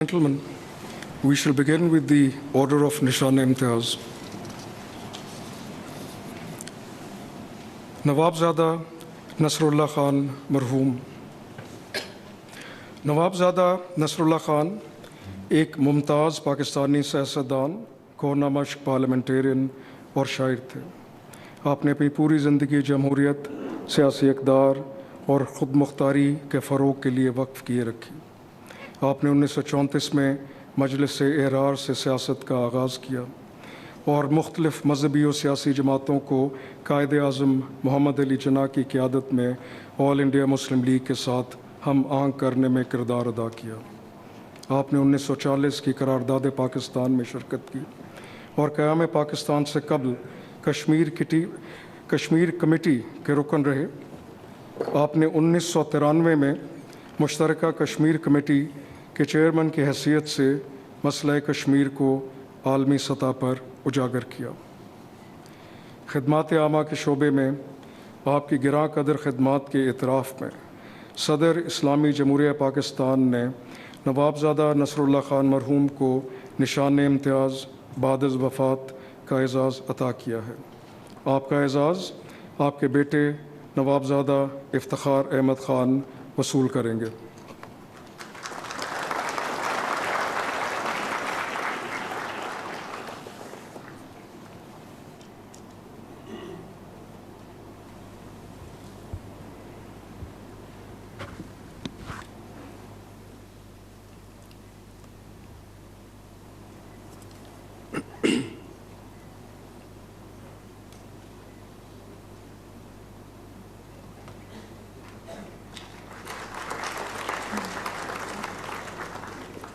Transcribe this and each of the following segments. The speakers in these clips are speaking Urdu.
Gentlemen, we shall begin with the order of Nishan-e-Imtiyaz. Nawabzada Nasrullah Khan مرحوم. نوابزادہ نصراللہ خان ایک ممتاز پاکستانی سیاستدان، کورنامشق پارلیمنٹیرین اور شاعر تھے. آپ نے اپنی پوری زندگی جمہوریت، سیاسی اقدار اور خود مختاری کے فروغ کے لیے وقف کیے رکھی. آپ نے 1934 میں مجلس احرار سے سیاست کا آغاز کیا اور مختلف مذہبی و سیاسی جماعتوں کو قائد اعظم محمد علی جناح کی قیادت میں آل انڈیا مسلم لیگ کے ساتھ ہم آہنگ کرنے میں کردار ادا کیا. آپ نے 1940 کی قرارداد پاکستان میں شرکت کی اور قیام پاکستان سے قبل کشمیر کمیٹی کے رکن رہے. آپ نے 1993 میں مشترکہ کشمیر کمیٹی کے چیئرمین کی حیثیت سے مسئلہ کشمیر کو عالمی سطح پر اجاگر کیا. خدمات عامہ کے شعبے میں آپ کی گراں قدر خدمات کے اعتراف میں صدر اسلامی جمہوریہ پاکستان نے نوابزادہ نصراللہ خان مرحوم کو نشان-ے-امتیاز بعد از وفات کا اعزاز عطا کیا ہے. آپ کا اعزاز آپ کے بیٹے نوابزادہ افتخار احمد خان وصول کریں گے.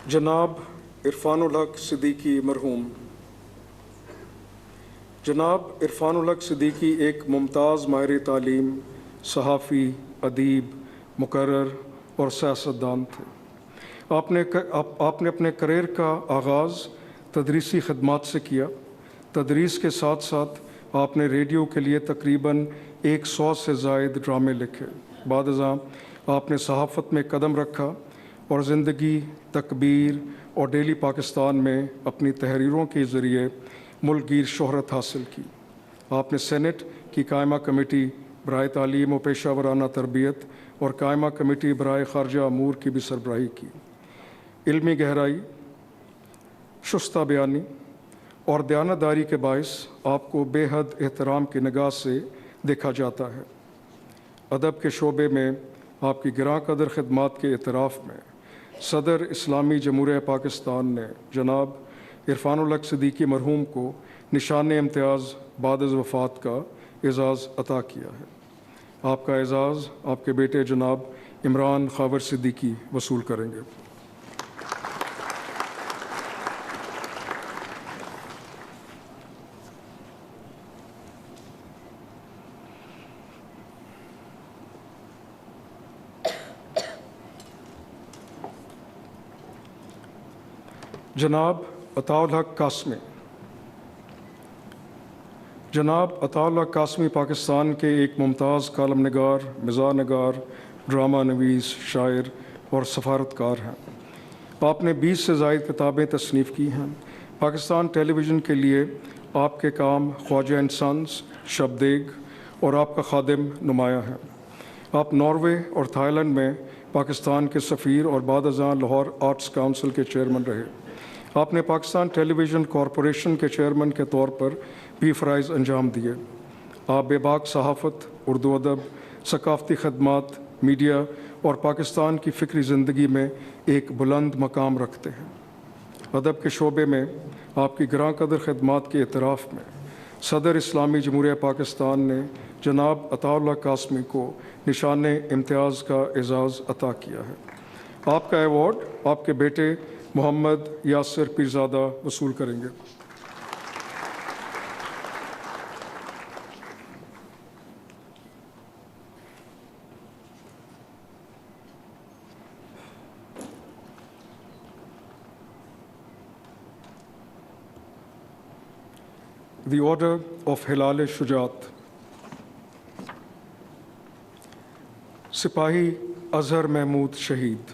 جناب عرفان الحق صدیقی مرحوم. جناب عرفان الحق صدیقی ایک ممتاز ماہر تعلیم، صحافی، ادیب، مقرر اور سیاستدان تھے. آپ نے اپنے کریئر کا آغاز تدریسی خدمات سے کیا. تدریس کے ساتھ ساتھ آپ نے ریڈیو کے لیے تقریباً 100 سے زائد ڈرامے لکھے. بعد ازاں آپ نے صحافت میں قدم رکھا اور زندگی، تکبیر اور ڈیلی پاکستان میں اپنی تحریروں کے ذریعے ملک گیر شہرت حاصل کی. آپ نے سینٹ کی قائمہ کمیٹی برائے تعلیم و پیشہ ورانہ تربیت اور قائمہ کمیٹی برائے خارجہ امور کی بھی سربراہی کی. علمی گہرائی، شستہ بیانی اور دیانتداری کے باعث آپ کو بے حد احترام کی نگاہ سے دیکھا جاتا ہے. ادب کے شعبے میں آپ کی گراں قدر خدمات کے اعتراف میں صدر اسلامی جمہوریہ پاکستان نے جناب عرفان الحق صدیقی مرحوم کو نشان-ے-امتیاز بعد از وفات کا اعزاز عطا کیا ہے. آپ کا اعزاز آپ کے بیٹے جناب عمران خاور صدیقی وصول کریں گے. جناب عطاء الحق قاسمی. جناب عطاء الحق قاسمی پاکستان کے ایک ممتاز کالم نگار، مزاح نگار، ڈرامہ نویس، شاعر اور سفارتکار ہیں. آپ نے 20 سے زائد کتابیں تصنیف کی ہیں. پاکستان ٹیلی ویژن کے لیے آپ کے کام خواجہ اینڈ سنز، شب دیگ اور آپ کا خادم نمایاں ہیں. آپ ناروے اور تھائی لینڈ میں پاکستان کے سفیر اور بعد ازاں لاہور آرٹس کونسل کے چیئرمین رہے. آپ نے پاکستان ٹیلی ویژن کارپوریشن کے چیئرمین کے طور پر بھی فرائض انجام دیے. آپ بے باک صحافت، اردو ادب، ثقافتی خدمات، میڈیا اور پاکستان کی فکری زندگی میں ایک بلند مقام رکھتے ہیں. ادب کے شعبے میں آپ کی گراں قدر خدمات کے اعتراف میں صدر اسلامی جمہوریہ پاکستان نے جناب عطاء الحق قاسمی کو نشان-ے-امتیاز کا اعزاز عطا کیا ہے. آپ کا ایوارڈ آپ کے بیٹے محمد یاسر پیرزادہ وصول کریں گے. دی آرڈر آف ہلال شجاعت. سپاہی اظہر محمود شہید.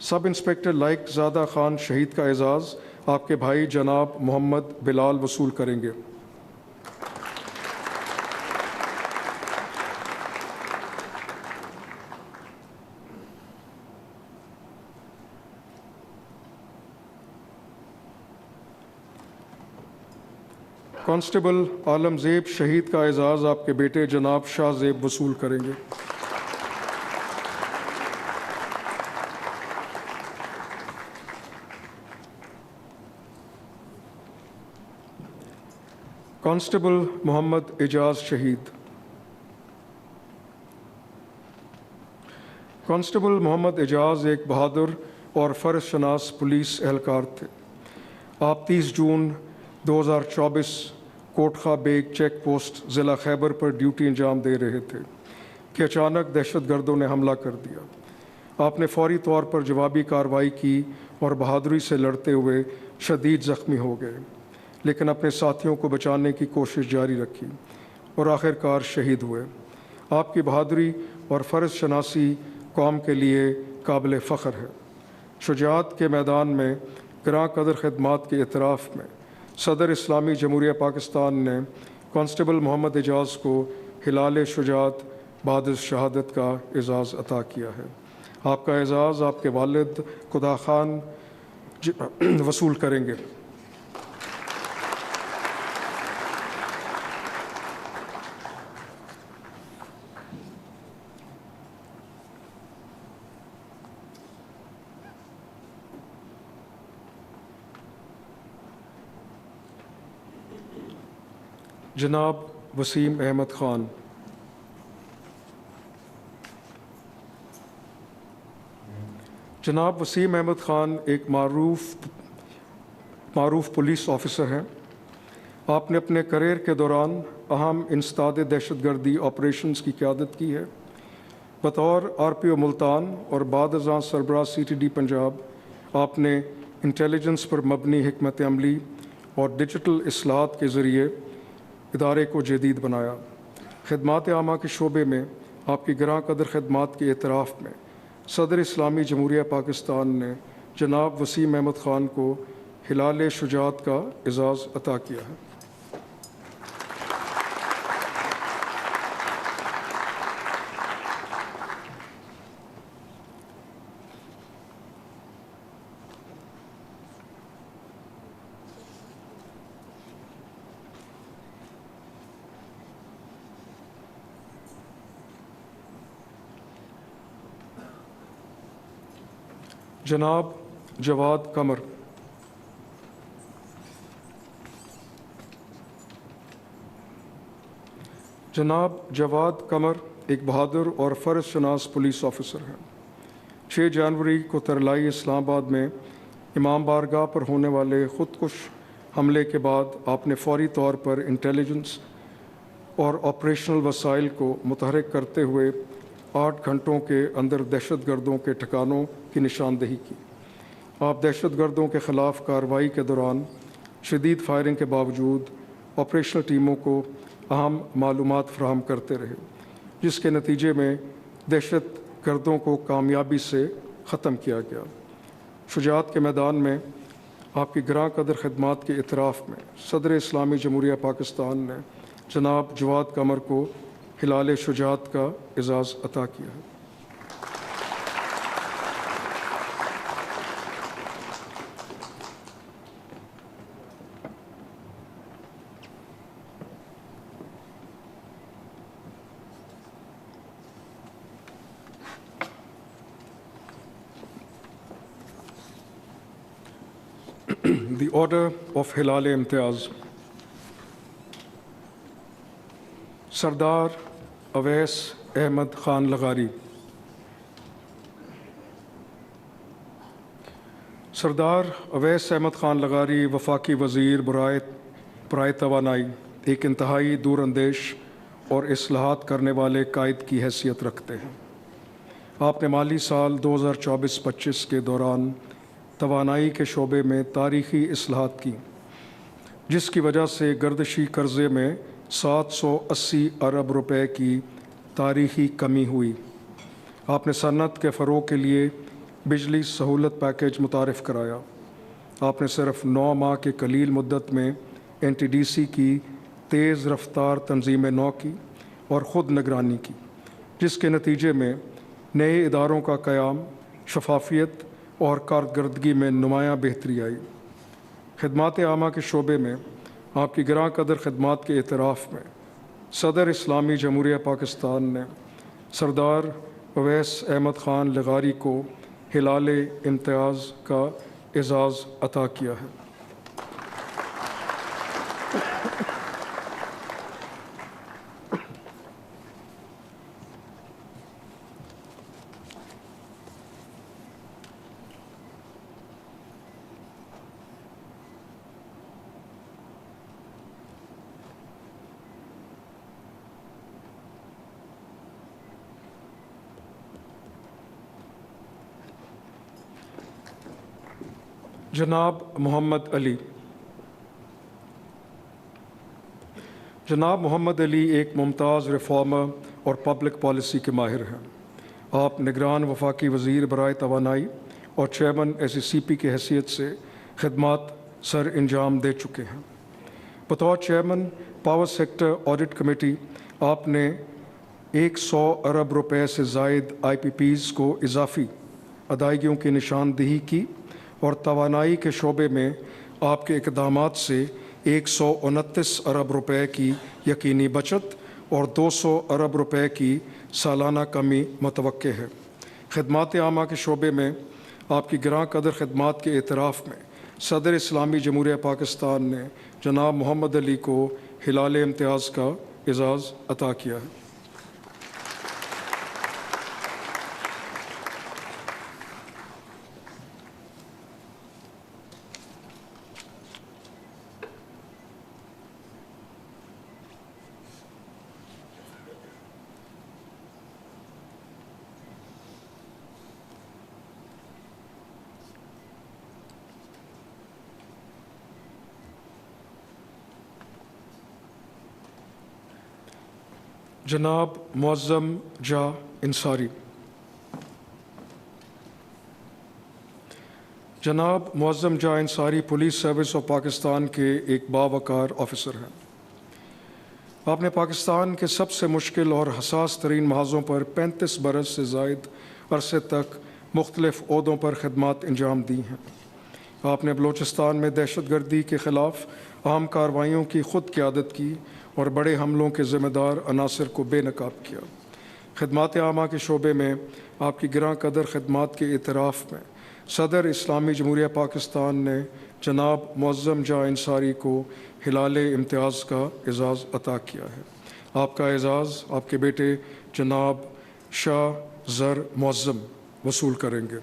سب انسپکٹر لائق زادہ خان شہید کا اعزاز آپ کے بھائی جناب محمد بلال وصول کریں گے۔ کانسٹیبل عالم زیب شہید کا اعزاز آپ کے بیٹے جناب شاہ زیب وصول کریں گے۔ کانسٹیبل محمد اعجاز شہید۔ کانسٹیبل محمد اعجاز ایک بہادر اور فرض شناس پولیس اہلکار تھے۔ آپ 30 جون 2024 کوٹخا بیگ چیک پوسٹ ضلع خیبر پر ڈیوٹی انجام دے رہے تھے کہ اچانک دہشت گردوں نے حملہ کر دیا۔ آپ نے فوری طور پر جوابی کارروائی کی اور بہادری سے لڑتے ہوئے شدید زخمی ہو گئے، لیکن اپنے ساتھیوں کو بچانے کی کوشش جاری رکھی اور آخر کار شہید ہوئے۔ آپ کی بہادری اور فرض شناسی قوم کے لیے قابل فخر ہے۔ شجاعت کے میدان میں گراں قدر خدمات کے اعتراف میں صدر اسلامی جمہوریہ پاکستان نے کانسٹیبل محمد اعجاز کو ہلال شجاعت بعد شہادت کا اعزاز عطا کیا ہے۔ آپ کا اعزاز آپ کے والد خدا خان وصول کریں گے۔ جناب وسیم احمد خان۔ جناب وسیم احمد خان ایک معروف پولیس آفیسر ہیں۔ آپ نے اپنے کیریئر کے دوران اہم انسداد دہشت گردی آپریشنز کی قیادت کی ہے۔ بطور RPO ملتان اور بعد ازاں سربراہ CTD پنجاب، آپ نے انٹیلیجنس پر مبنی حکمت عملی اور ڈیجیٹل اصلاحات کے ذریعے ادارے کو جدید بنایا۔ خدمات عامہ کے شعبے میں آپ کی گراں قدر خدمات کے اعتراف میں صدر اسلامی جمہوریہ پاکستان نے جناب وسیم احمد خان کو ہلال شجاعت کا اعزاز عطا کیا ہے۔ جناب جواد قمر۔ جناب جواد قمر ایک بہادر اور فرض شناس پولیس آفیسر ہیں۔ 6 جنوری کو ترلائی اسلام آباد میں امام بارگاہ پر ہونے والے خودکش حملے کے بعد آپ نے فوری طور پر انٹیلیجنس اور آپریشنل وسائل کو متحرک کرتے ہوئے 8 گھنٹوں کے اندر دہشت گردوں کے ٹھکانوں کی نشاندہی کی۔ آپ دہشت گردوں کے خلاف کارروائی کے دوران شدید فائرنگ کے باوجود آپریشنل ٹیموں کو اہم معلومات فراہم کرتے رہے، جس کے نتیجے میں دہشت گردوں کو کامیابی سے ختم کیا گیا۔ شجاعت کے میدان میں آپ کی گراں قدر خدمات کے اعتراف میں صدر اسلامی جمہوریہ پاکستان نے جناب جواد قمر کو ہلال شجاعت کا اعزاز عطا کیا ہے۔ The Order of ہلال امتیاز۔ سردار اویس احمد خان لغاری۔ سردار اویس احمد خان لغاری وفاقی وزیر برائے توانائی ایک انتہائی دور اندیش اور اصلاحات کرنے والے قائد کی حیثیت رکھتے ہیں۔ آپ نے مالی سال 2024-25 کے دوران توانائی کے شعبے میں تاریخی اصلاحات کی، جس کی وجہ سے گردشی قرضے میں 780 ارب روپے کی تاریخی کمی ہوئی۔ آپ نے صنعت کے فروغ کے لیے بجلی سہولت پیکیج متعارف کرایا۔ آپ نے صرف 9 ماہ کے قلیل مدت میں NTDC کی تیز رفتار تنظیم نو کی اور خود نگرانی کی، جس کے نتیجے میں نئے اداروں کا قیام، شفافیت اور کارکردگی میں نمایاں بہتری آئی۔ خدمات عامہ کے شعبے میں آپ کی گراں قدر خدمات کے اعتراف میں صدر اسلامی جمہوریہ پاکستان نے سردار اویس احمد خان لغاری کو ہلال امتیاز کا اعزاز عطا کیا ہے۔ جناب محمد علی۔ جناب محمد علی ایک ممتاز ریفارمر اور پبلک پالیسی کے ماہر ہیں۔ آپ نگران وفاقی وزیر برائے توانائی اور چیئرمین SECP کی حیثیت سے خدمات سر انجام دے چکے ہیں۔ بطور chairman power sector audit committee آپ نے 100 ارب روپے سے زائد IPPs کو اضافی ادائیگیوں کی نشاندہی کی اور توانائی کے شعبے میں آپ کے اقدامات سے 129 ارب روپے کی یقینی بچت اور 200 ارب روپے کی سالانہ کمی متوقع ہے۔ خدمات عامہ کے شعبے میں آپ کی گراں قدر خدمات کے اعتراف میں صدر اسلامی جمہوریہ پاکستان نے جناب محمد علی کو ہلال امتیاز کا اعزاز عطا کیا ہے۔ جناب معظم جا انصاری۔ جناب معظم جا Ansari police service of Pakistan کے ایک باوقار آفیسر ہیں۔ آپ نے پاکستان کے سب سے مشکل اور حساس ترین محاذوں پر 35 برس سے زائد عرصے تک مختلف عہدوں پر خدمات انجام دی ہیں۔ آپ نے بلوچستان میں دہشت گردی کے خلاف اہم کارروائیوں کی خود قیادت کی اور بڑے حملوں کے ذمہ دار عناصر کو بے نقاب کیا۔ خدمات عامہ کے شعبے میں آپ کی گراں قدر خدمات کے اعتراف میں صدر اسلامی جمہوریہ پاکستان نے جناب معظم جا انصاری کو ہلال امتیاز کا اعزاز عطا کیا ہے۔ آپ کا اعزاز آپ کے بیٹے جناب شاہ زر معظم وصول کریں گے۔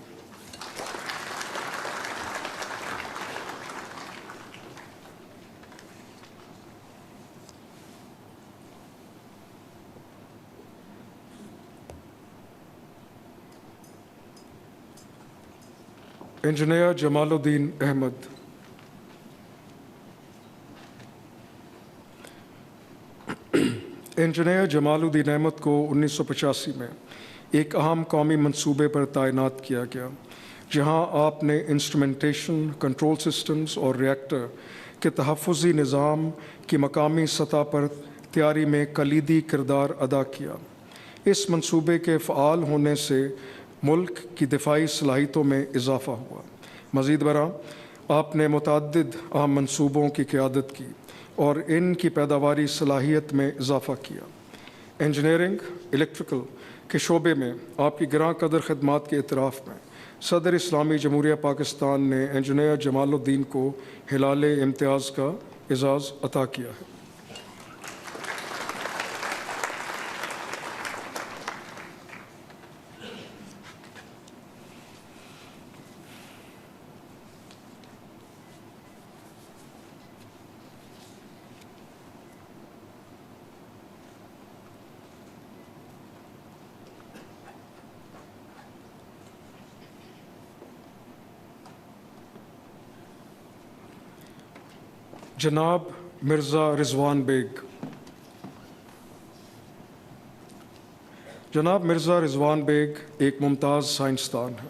انجینئر جمال الدین احمد۔ انجینئر جمال الدین احمد کو 1985 میں ایک اہم قومی منصوبے پر تعینات کیا گیا، جہاں آپ نے انسٹرومنٹیشن، کنٹرول سسٹمز اور ریئیکٹر کے تحفظی نظام کی مقامی سطح پر تیاری میں کلیدی کردار ادا کیا۔ اس منصوبے کے فعال ہونے سے ملک کی دفاعی صلاحیتوں میں اضافہ ہوا۔ مزید برآں آپ نے متعدد اہم منصوبوں کی قیادت کی اور ان کی پیداواری صلاحیت میں اضافہ کیا۔ انجینئرنگ، الیکٹریکل کے شعبے میں آپ کی گراں قدر خدمات کے اعتراف میں صدر اسلامی جمہوریہ پاکستان نے انجینئر جمال الدین کو ہلال امتیاز کا اعزاز عطا کیا ہے۔ جناب مرزا رضوان بیگ۔ جناب مرزا رضوان بیگ ایک ممتاز سائنسدان ہیں۔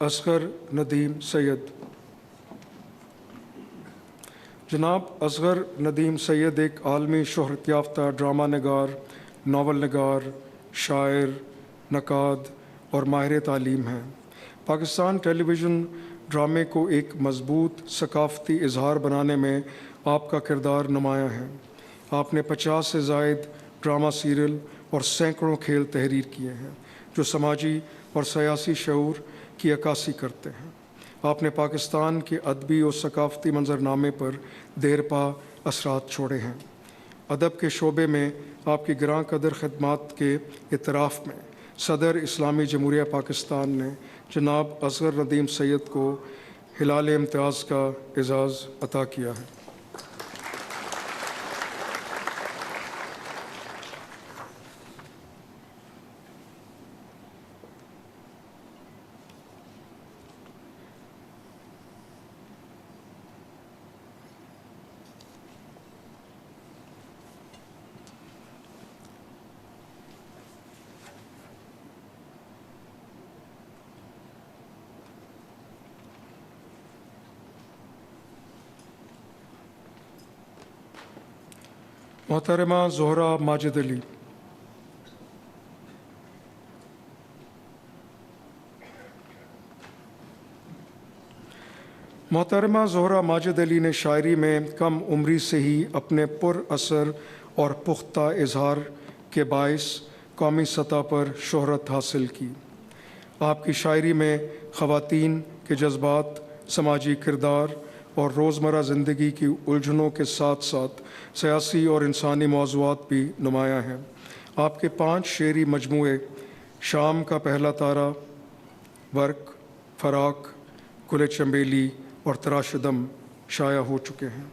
اصغر ندیم سید۔ جناب اصغر ندیم سید ایک عالمی شہرت یافتہ ڈرامہ نگار، ناول نگار، شاعر، نقاد اور ماہر تعلیم ہیں۔ پاکستان ٹیلی ویژن ڈرامے کو ایک مضبوط ثقافتی اظہار بنانے میں آپ کا کردار نمایاں ہے۔ آپ نے 50 سے زائد ڈرامہ سیریل اور سینکڑوں کھیل تحریر کیے ہیں جو سماجی اور سیاسی شعور کی عکاسی کرتے ہیں۔ آپ نے پاکستان کے ادبی اور ثقافتی منظرنامے پر دیرپا اثرات چھوڑے ہیں۔ ادب کے شعبے میں آپ کی گراں قدر خدمات کے اعتراف میں صدر اسلامی جمہوریہ پاکستان نے جناب اصغر ندیم سید کو ہلال امتیاز کا اعزاز عطا کیا ہے۔ محترمہ زہرہ ماجد علی۔ محترمہ زہرہ ماجد علی نے شاعری میں کم عمری سے ہی اپنے پر اثر اور پختہ اظہار کے باعث قومی سطح پر شہرت حاصل کی۔ آپ کی شاعری میں خواتین کے جذبات، سماجی کردار اور روزمرہ زندگی کی الجھنوں کے ساتھ ساتھ سیاسی اور انسانی موضوعات بھی نمایاں ہیں۔ آپ کے 5 شعری مجموعے شام کا پہلا تارا، برق، فراق، گل چنبیلی اور تراش دم شائع ہو چکے ہیں۔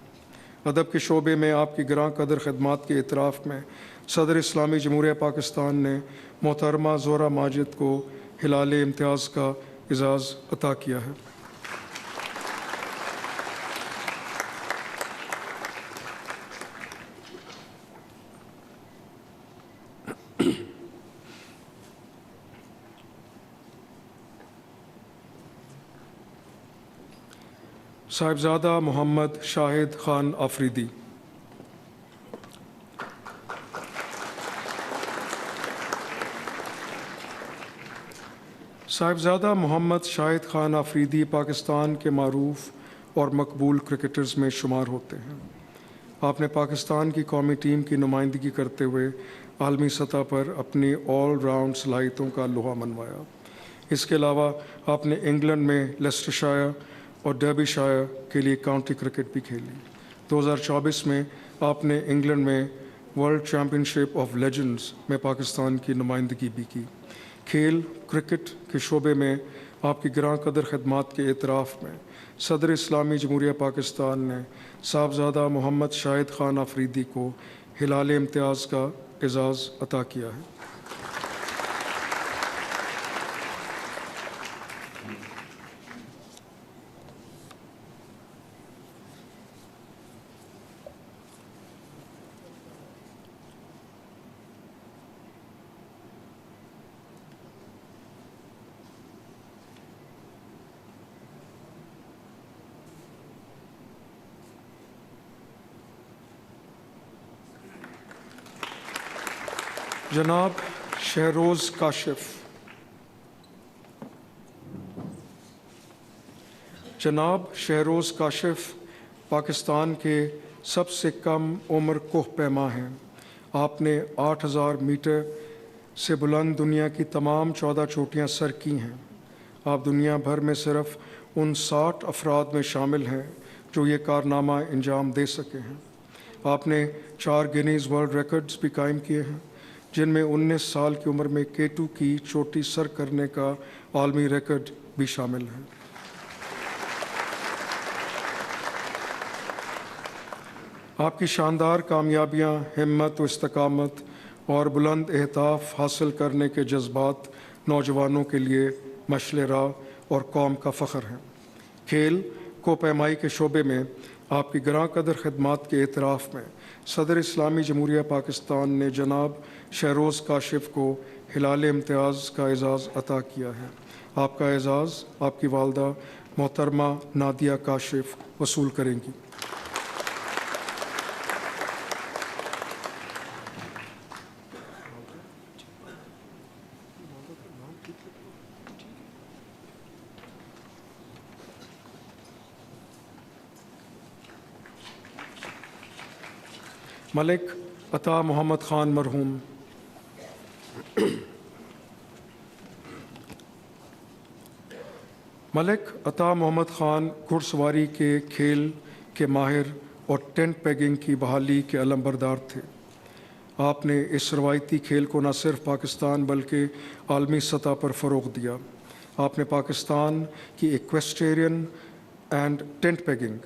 ادب کے شعبے میں آپ کی گراں قدر خدمات کے اعتراف میں صدر اسلامی جمہوریہ پاکستان نے محترمہ زہرہ ماجد کو ہلال امتیاز کا اعزاز عطا کیا ہے۔ صاحبزادہ محمد شاہد خان آفریدی۔ صاحبزادہ محمد شاہد خان آفریدی پاکستان کے معروف اور مقبول کرکٹرز میں شمار ہوتے ہیں۔ آپ نے پاکستان کی قومی ٹیم کی نمائندگی کرتے ہوئے عالمی سطح پر اپنی آل راؤنڈ صلاحیتوں کا لوہا منوایا۔ اس کے علاوہ آپ نے انگلینڈ میں لیسٹرشائر اور ڈربی شائر کے لیے کاؤنٹی کرکٹ بھی کھیلی۔ 2024 میں آپ نے انگلینڈ میں world champion ship of legends میں پاکستان کی نمائندگی بھی کی۔ کھیل کرکٹ کے شعبے میں آپ کی گراں قدر خدمات کے اعتراف میں صدر اسلامی جمہوریہ پاکستان نے صاحبزادہ محمد شاہد خان آفریدی کو ہلال امتیاز کا اعزاز عطا کیا ہے۔ جناب شہروز کاشف۔ جناب شہروز کاشف پاکستان کے سب سے کم عمر کوہ پیما ہیں۔ آپ نے 8000 میٹر سے بلند دنیا کی تمام 14 چوٹیاں سر کی ہیں۔ آپ دنیا بھر میں صرف ان 60 افراد میں شامل ہیں جو یہ کارنامہ انجام دے سکے ہیں۔ آپ نے 4 گینیز ورلڈ ریکارڈز بھی قائم کیے ہیں، جن میں 19 سال کی عمر میں K2 کی چوٹی سر کرنے کا عالمی ریکارڈ بھی شامل ہے۔ آپ کی شاندار کامیابیاں ہمت و استقامت اور بلند اہداف حاصل کرنے کے جذبات نوجوانوں کے لیے مشعل راہ اور قوم کا فخر ہیں۔ کھیل کو پیمائی کے شعبے میں آپ کی گراں قدر خدمات کے اعتراف میں صدر اسلامی جمہوریہ پاکستان نے جناب شہروز کاشف کو ہلال امتیاز کا اعزاز عطا کیا ہے۔ آپ کا اعزاز آپ کی والدہ محترمہ نادیہ کاشف وصول کریں گی۔ ملک عطا محمد خان مرحوم، ملک عطا محمد خان گھڑ سواری کے کھیل کے ماہر اور ٹینٹ پیگنگ کی بحالی کے علمبردار تھے۔ آپ نے اس روایتی کھیل کو نہ صرف پاکستان بلکہ عالمی سطح پر فروغ دیا۔ آپ نے پاکستان کی ایکویسٹرین اینڈ ٹینٹ پیگنگ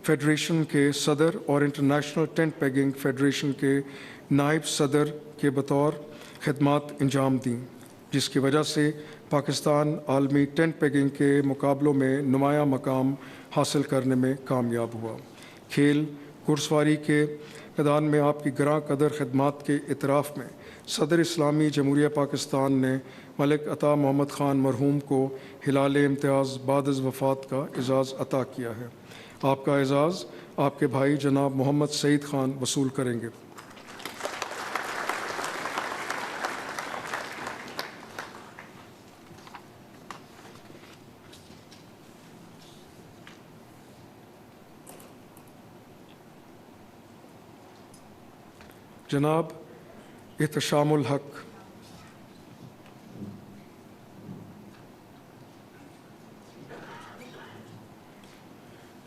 فیڈریشن کے صدر اور انٹرنیشنل ٹینٹ پیگنگ فیڈریشن کے نائب صدر کے بطور خدمات انجام دیں، جس کی وجہ سے پاکستان عالمی ٹینٹ پیگنگ کے مقابلوں میں نمایاں مقام حاصل کرنے میں کامیاب ہوا۔ کھیل گھڑ سواری کے میدان میں آپ کی گراں قدر خدمات کے اعتراف میں صدر اسلامی جمہوریہ پاکستان نے ملک عطا محمد خان مرحوم کو ہلال امتیاز بعد از وفات کا اعزاز عطا کیا ہے۔ آپ کا اعزاز آپ کے بھائی جناب محمد سعید خان وصول کریں گے۔ جناب احتشام الحق،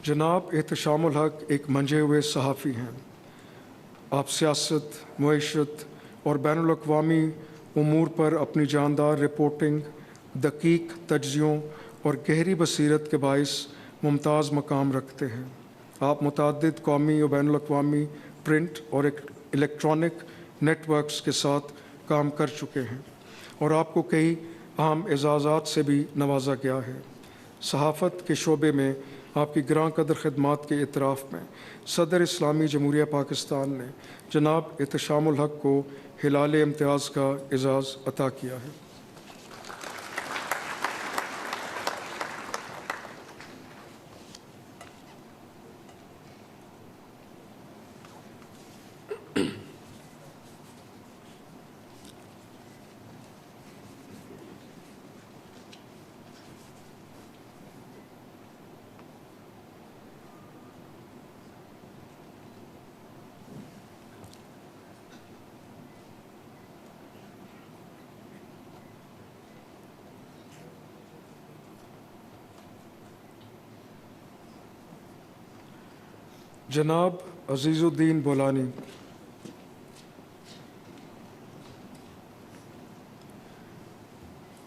جناب احتشام الحق ایک منجھے ہوئے صحافی ہیں۔ آپ سیاست، معیشت اور بین الاقوامی امور پر اپنی جاندار رپورٹنگ، دقیق تجزیوں اور گہری بصیرت کے باعث ممتاز مقام رکھتے ہیں۔ آپ متعدد قومی اور بین الاقوامی پرنٹ اور الیکٹرانک نیٹ ورکس کے ساتھ کام کر چکے ہیں اور آپ کو کئی اہم اعزازات سے بھی نوازا گیا ہے۔ صحافت کے شعبے میں آپ کی گراں قدر خدمات کے اعتراف میں صدر اسلامی جمہوریہ پاکستان نے جناب احتشام الحق کو ہلال امتیاز کا اعزاز عطا کیا ہے۔ جناب عزیز الدین بولانی،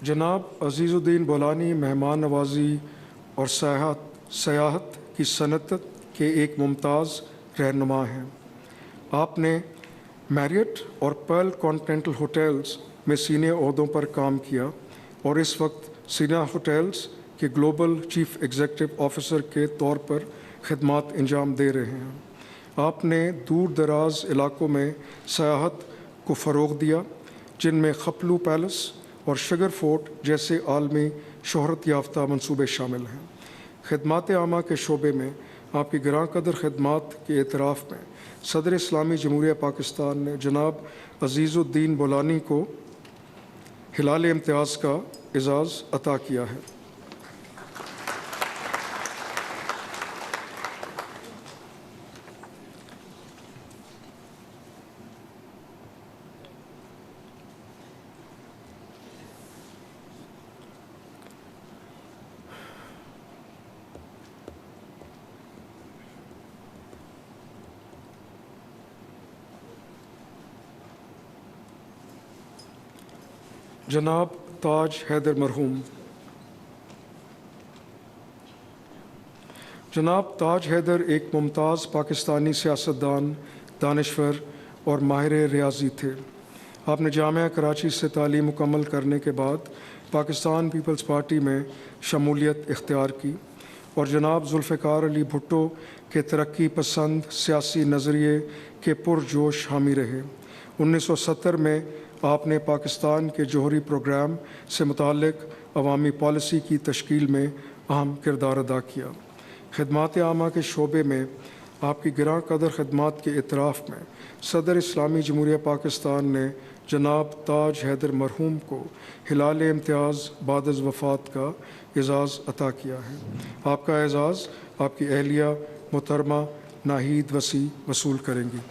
جناب عزیز الدین بولانی مہمان نوازی اور سیاحت کی صنعت کے ایک ممتاز رہنما ہیں۔ آپ نے میریٹ اور پرل کانٹیننٹل ہوٹلز میں سینئر عہدوں پر کام کیا اور اس وقت سینا ہوٹلز کے گلوبل چیف ایگزیکٹو آفیسر کے طور پر خدمات انجام دے رہے ہیں۔ آپ نے دور دراز علاقوں میں سیاحت کو فروغ دیا، جن میں خپلو پیلس اور شگر فورٹ جیسے عالمی شہرت یافتہ منصوبے شامل ہیں۔ خدمات عامہ کے شعبے میں آپ کی گراں قدر خدمات کے اعتراف میں صدر اسلامی جمہوریہ پاکستان نے جناب عزیز الدین بولانی کو ہلال امتیاز کا اعزاز عطا کیا ہے۔ جناب تاج حیدر مرحوم، جناب تاج حیدر ایک ممتاز پاکستانی سیاستدان، دانشور اور ماہر ریاضی تھے۔ آپ نے جامعہ کراچی سے تعلیم مکمل کرنے کے بعد پاکستان پیپلز پارٹی میں شمولیت اختیار کی اور جناب ذوالفقار علی بھٹو کے ترقی پسند سیاسی نظریے کے پرجوش حامی رہے۔ 1970 میں آپ نے پاکستان کے جوہری پروگرام سے متعلق عوامی پالیسی کی تشکیل میں اہم کردار ادا کیا۔ خدمات عامہ کے شعبے میں آپ کی گراں قدر خدمات کے اعتراف میں صدر اسلامی جمہوریہ پاکستان نے جناب تاج حیدر مرحوم کو ہلال امتیاز بعد از وفات کا اعزاز عطا کیا ہے۔ آپ کا اعزاز آپ کی اہلیہ محترمہ ناہید وسیع وصول کریں گی۔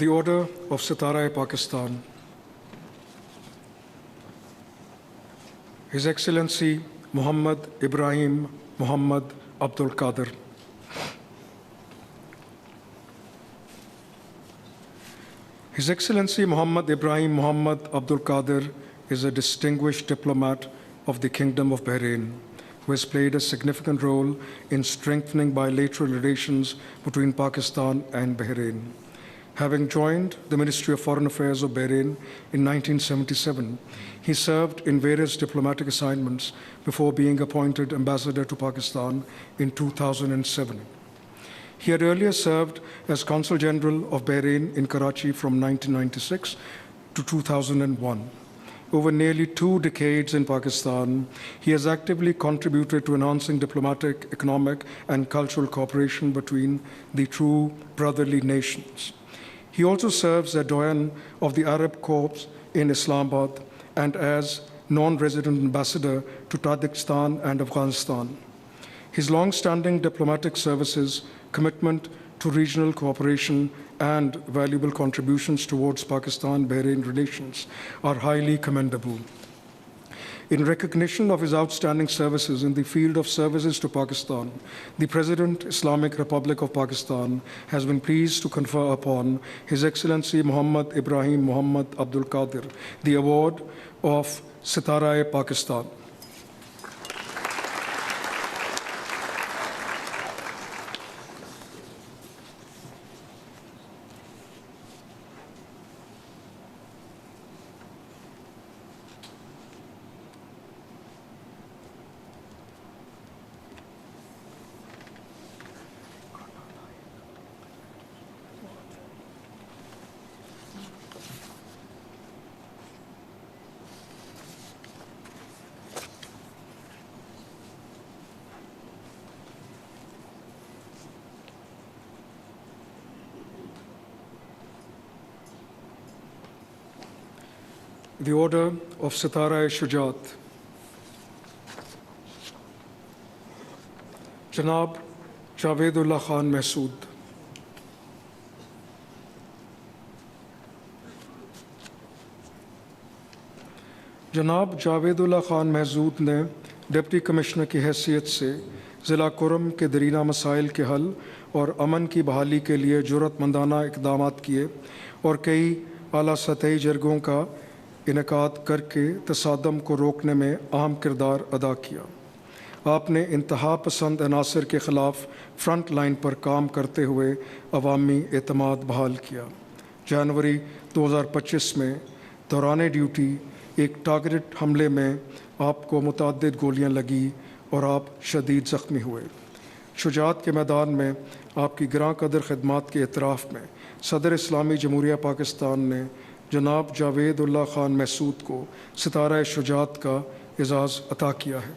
The Order of Sitara-e Pakistan. His Excellency Muhammad Ibrahim Muhammad Abdul Qadir. His Excellency Muhammad Ibrahim Muhammad Abdul Qadir is a distinguished diplomat of the Kingdom of Bahrain, who has played a significant role in strengthening bilateral relations between Pakistan and Bahrain. Having joined the Ministry of Foreign Affairs of Bahrain in 1977, he served in various diplomatic assignments before being appointed ambassador to Pakistan in 2007. He had earlier served as Consul General of Bahrain in Karachi from 1996 to 2001. Over nearly 2 decades in Pakistan, he has actively contributed to enhancing diplomatic, economic, and cultural cooperation between the two brotherly nations. He also serves as doyen of the Arab Corps in Islamabad and as non-resident ambassador to Tajikistan and Afghanistan. His long-standing diplomatic services, commitment to regional cooperation, and valuable contributions towards Pakistan-Bahrain relations are highly commendable. In recognition of his outstanding services in the field of services to Pakistan, the President, Islamic Republic of Pakistan, has been pleased to confer upon His Excellency Muhammad Ibrahim Muhammad Abdul Qadir the award of Sitara-e Pakistan. The Order of Sitara-e Shujaat. Janab Javedullah Khan Mahsood. جناب جاوید اللہ خان محسود نے ڈپٹی کمشنر کی حیثیت سے ضلع کرم کے درینہ مسائل کے حل اور امن کی بحالی کے لیے جرأت مندانہ اقدامات کیے اور کئی اعلیٰ سطحی جرگوں کا انعقاد کر کے تصادم کو روکنے میں اہم کردار ادا کیا۔ آپ نے انتہا پسند عناصر کے خلاف فرنٹ لائن پر کام کرتے ہوئے عوامی اعتماد بحال کیا۔ جنوری 2025 میں دوران ڈیوٹی ایک ٹارگٹ حملے میں آپ کو متعدد گولیاں لگی اور آپ شدید زخمی ہوئے۔ شجاعت کے میدان میں آپ کی گراں قدر خدمات کے اعتراف میں صدر اسلامی جمہوریہ پاکستان نے جناب جاوید اللہ خان محسود کو ستارہ شجاعت کا اعزاز عطا کیا ہے۔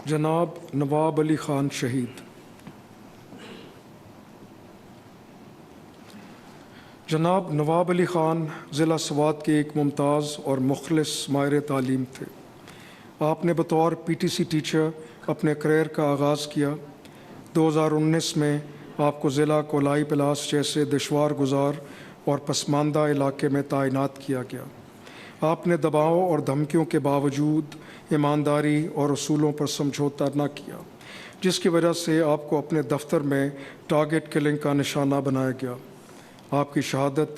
جناب نواب علی خان شہید۔ جناب نواب علی خان ضلع سوات کے ایک ممتاز اور مخلص ماہر تعلیم تھے۔ آپ نے بطور PTC ٹیچر اپنے کریئر کا آغاز کیا۔ 2019 میں آپ کو ضلع کولائی پلاس جیسے دشوار گزار اور پسماندہ علاقے میں تعینات کیا گیا۔ آپ نے دباؤ اور دھمکیوں کے باوجود ایمانداری اور اصولوں پر سمجھوتا نہ کیا، جس کی وجہ سے آپ کو اپنے دفتر میں ٹارگٹ کلنگ کا نشانہ بنایا گیا۔ آپ کی شہادت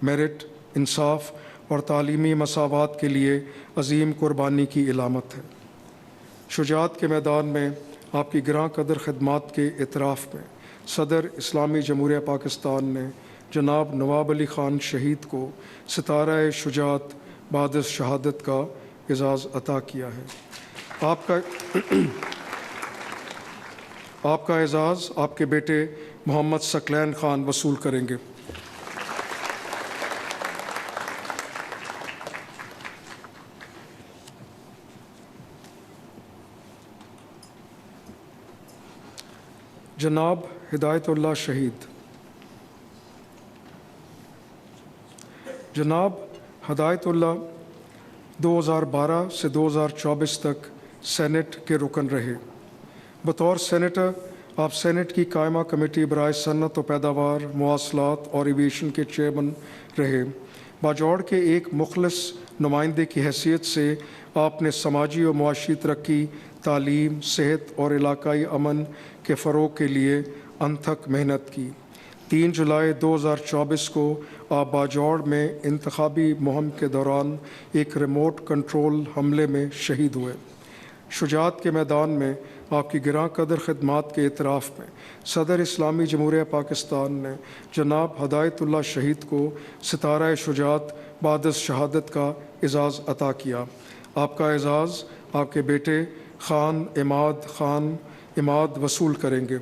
میرٹ، انصاف اور تعلیمی مساوات کے لیے عظیم قربانی کی علامت ہے۔ شجاعت کے میدان میں آپ کی گراں قدر خدمات کے اعتراف میں صدر اسلامی جمہوریہ پاکستان نے جناب نواب علی خان شہید کو ستارہ شجاعت بعد شہادت کا اعزاز عطا کیا ہے۔ آپ کا اعزاز آپ کے بیٹے محمد ثقلین خان وصول کریں گے۔ جناب ہدایت اللہ شہید۔ جناب ہدایت اللہ 2012 سے 2024 تک سینٹ کے رکن رہے۔ بطور سینیٹر آپ سینٹ کی قائمہ کمیٹی برائے صنعت و پیداوار، مواصلات اور ایویشن کے چیئرمین رہے۔ باجوڑ کے ایک مخلص نمائندے کی حیثیت سے آپ نے سماجی و معاشی ترقی، تعلیم، صحت اور علاقائی امن کے فروغ کے لیے انتھک محنت کی۔ 3 جولائی 2024 کو آپ باجوڑ میں انتخابی مہم کے دوران ایک ریموٹ کنٹرول حملے میں شہید ہوئے۔ شجاعت کے میدان میں آپ کی گراں قدر خدمات کے اعتراف میں صدر اسلامی جمہوریہ پاکستان نے جناب ہدایت اللہ شہید کو ستارہ شجاعت بعد شہادت کا اعزاز عطا کیا۔ آپ کا اعزاز آپ کے بیٹے خان عماد وصول کریں گے۔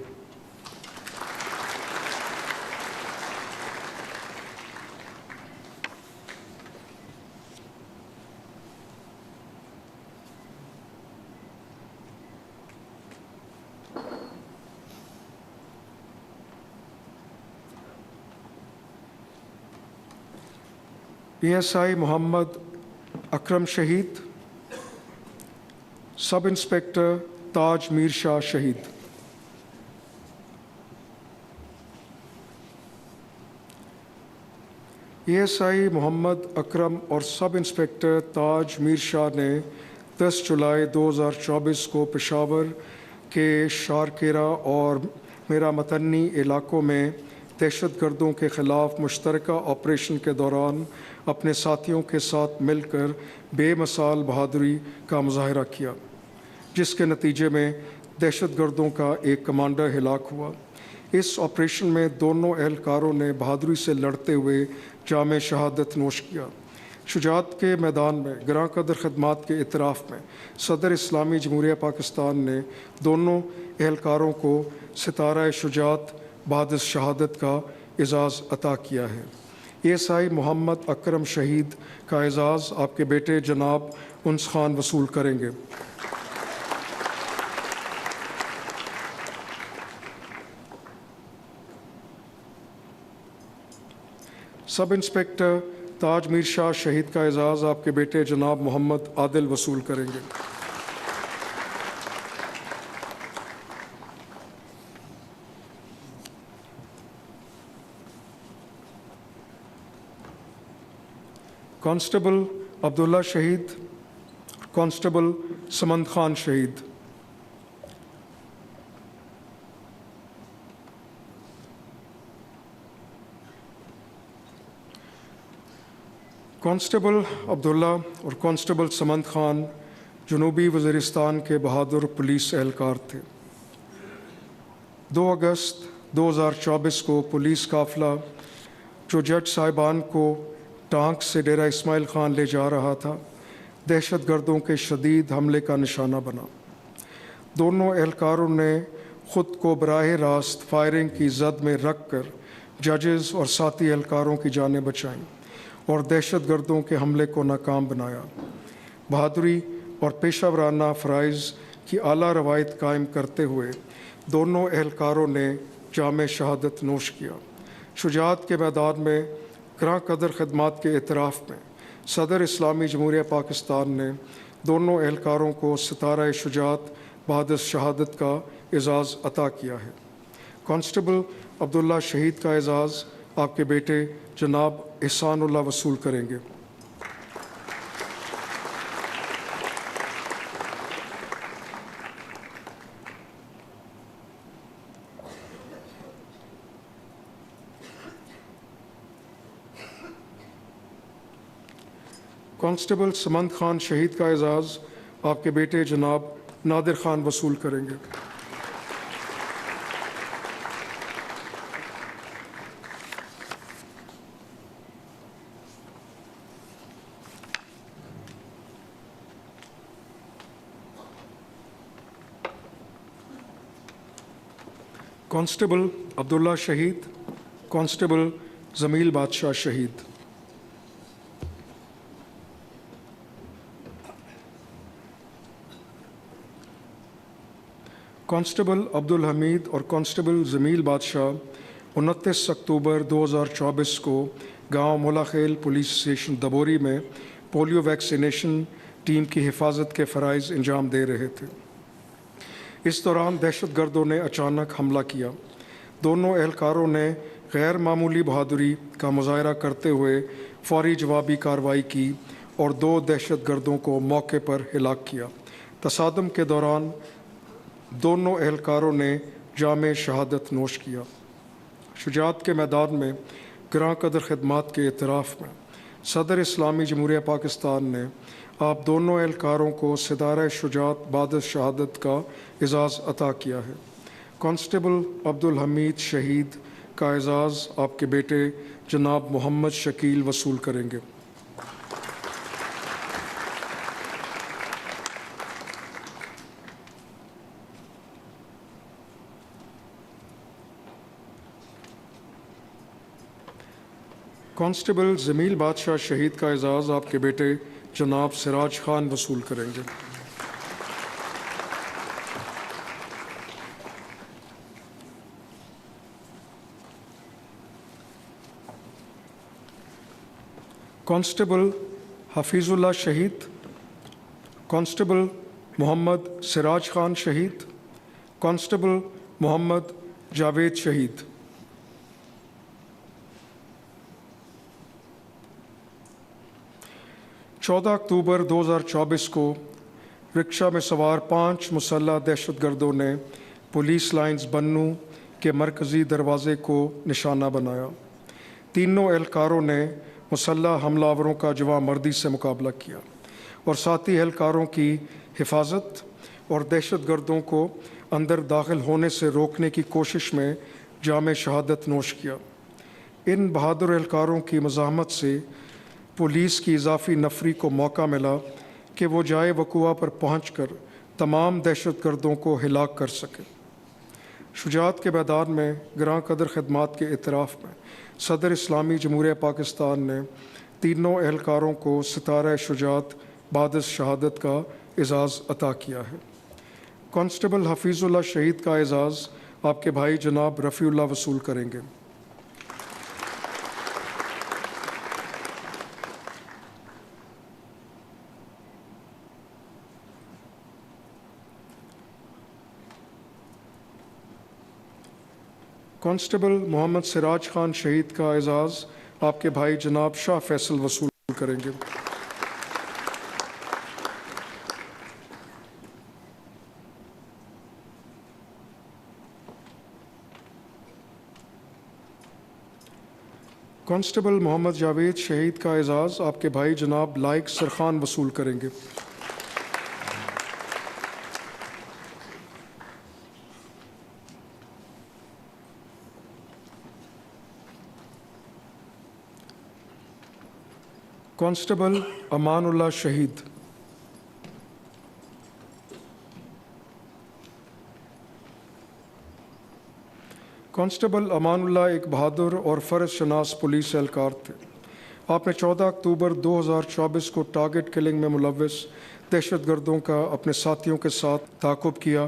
PSI محمد اکرم شہید۔ سب انسپکٹر تاج میر شاہ شہید۔ PSI محمد اکرم اور سب انسپکٹر تاج میر شاہ نے 10 جولائی 2024 کو پشاور کے شارکیرہ اور میرا متنی علاقوں میں دہشت گردوں کے خلاف مشترکہ آپریشن کے دوران اپنے ساتھیوں کے ساتھ مل کر بے مثال بہادری کا مظاہرہ کیا، جس کے نتیجے میں دہشت گردوں کا ایک کمانڈر ہلاک ہوا۔ اس آپریشن میں دونوں اہلکاروں نے بہادری سے لڑتے ہوئے جام شہادت نوش کیا۔ شجاعت کے میدان میں گراں قدر خدمات کے اعتراف میں صدر اسلامی جمہوریہ پاکستان نے دونوں اہلکاروں کو ستارہ شجاعت بعد شہادت کا اعزاز عطا کیا ہے۔ PSI محمد اکرم شہید کا اعزاز آپ کے بیٹے جناب انس خان وصول کریں گے۔ سب انسپکٹر تاج میر شاہ شہید کا اعزاز آپ کے بیٹے جناب محمد عادل وصول کریں گے۔ کانسٹیبل عبداللہ شہید، کانسٹیبل سمند خان شہید۔ کانسٹیبل عبداللہ اور کانسٹیبل سمند خان جنوبی وزیرستان کے بہادر پولیس اہلکار تھے۔ 2 اگست 2024 کو پولیس قافلہ جو جج صاحبان کو ٹانک سے ڈیرہ اسماعیل خان لے جا رہا تھا، دہشت گردوں کے شدید حملے کا نشانہ بنا۔ دونوں اہلکاروں نے خود کو براہ راست فائرنگ کی زد میں رکھ کر ججز اور ساتھی اہلکاروں کی جانیں بچائیں اور دہشت گردوں کے حملے کو ناکام بنایا۔ بہادری اور پیشہ ورانہ فرائض کی اعلیٰ روایت قائم کرتے ہوئے دونوں اہلکاروں نے جام شہادت نوش کیا۔ شجاعت کے میدان میں گراں قدر خدمات کے اعتراف میں صدر اسلامی جمہوریہ پاکستان نے دونوں اہلکاروں کو ستارہ شجاعت بعد شہادت کا اعزاز عطا کیا ہے۔ کانسٹیبل عبداللہ شہید کا اعزاز آپ کے بیٹے جناب احسان اللہ وصول کریں گے۔ کانسٹیبل سمند خان شہید کا اعزاز آپ کے بیٹے جناب نادر خان وصول کریں گے۔ کانسٹیبل عبداللہ شہید، کانسٹیبل جمیل بادشاہ شہید۔ کانسٹیبل عبدالحمید اور کانسٹیبل جمیل بادشاہ 29 اکتوبر 2024 کو گاؤں ملاخیل پولیس اسٹیشن دبوری میں پولیو ویکسینیشن ٹیم کی حفاظت کے فرائض انجام دے رہے تھے۔ اس دوران دہشت گردوں نے اچانک حملہ کیا۔ دونوں اہلکاروں نے غیر معمولی بہادری کا مظاہرہ کرتے ہوئے فوری جوابی کارروائی کی اور 2 دہشت گردوں کو موقع پر ہلاک کیا۔ تصادم کے دوران دونوں اہلکاروں نے جامِ شہادت نوش کیا۔ شجاعت کے میدان میں گراں قدر خدمات کے اعتراف میں صدر اسلامی جمہوریہ پاکستان نے آپ دونوں اہلکاروں کو ستارہ شجاعت بعد شہادت کا اعزاز عطا کیا ہے۔ کانسٹیبل عبدالحمید شہید کا اعزاز آپ کے بیٹے جناب محمد شکیل وصول کریں گے۔ کانسٹیبل جمیل بادشاہ شہید کا اعزاز آپ کے بیٹے جناب سراج خان وصول کریں گے۔ کانسٹیبل حفیظ اللہ شہید، کانسٹیبل محمد سراج خان شہید، کانسٹیبل محمد جاوید شہید۔ 14 اکتوبر 2024 کو رکشہ میں سوار 5 مسلح دہشت گردوں نے پولیس لائنز بنو کے مرکزی دروازے کو نشانہ بنایا۔ تینوں اہلکاروں نے مسلح حملہ آوروں کا جواں مردی سے مقابلہ کیا اور ساتھی اہلکاروں کی حفاظت اور دہشت گردوں کو اندر داخل ہونے سے روکنے کی کوشش میں جامِ شہادت نوش کیا۔ ان بہادر اہلکاروں کی مزاحمت سے پولیس کی اضافی نفری کو موقع ملا کہ وہ جائے وقوع پر پہنچ کر تمام دہشت گردوں کو ہلاک کر سکے۔ شجاعت کے میدان میں گراں قدر خدمات کے اعتراف میں صدر اسلامی جمہوریہ پاکستان نے تینوں اہلکاروں کو ستارہ شجاعت بعد شہادت کا اعزاز عطا کیا ہے۔ کانسٹیبل حفیظ اللہ شہید کا اعزاز آپ کے بھائی جناب رفیع اللہ وصول کریں گے۔ کانسٹیبل محمد سراج خان شہید کا اعزاز آپ کے بھائی جناب شاہ فیصل وصول کریں گے۔ کانسٹیبل محمد جاوید شہید کا اعزاز آپ کے بھائی جناب لائق سرخان وصول کریں گے۔ کانسٹیبل امان اللہ شہید، کانسٹیبل امان اللہ ایک بہادر اور فرض شناس پولیس اہلکار تھے۔ آپ نے 14 اکتوبر 2024 کو ٹارگٹ کلنگ میں ملوث دہشت گردوں کا اپنے ساتھیوں کے ساتھ تعاقب کیا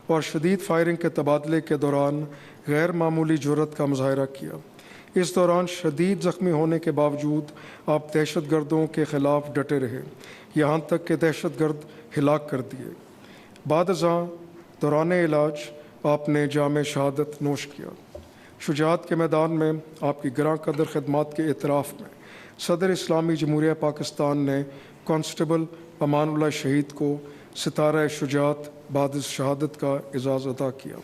اور شدید فائرنگ کے تبادلے کے دوران غیر معمولی جرأت کا مظاہرہ کیا۔ اس دوران شدید زخمی ہونے کے باوجود آپ دہشت گردوں کے خلاف ڈٹے رہے، یہاں تک کہ دہشت گرد ہلاک کر دیے۔ بعد ازاں دوران علاج آپ نے جامِ شہادت نوش کیا۔ شجاعت کے میدان میں آپ کی گراں قدر خدمات کے اعتراف میں صدر اسلامی جمہوریہ پاکستان نے کانسٹیبل امان اللہ شہید کو ستارہ شجاعت بعد شہادت کا اعزاز عطا کیا۔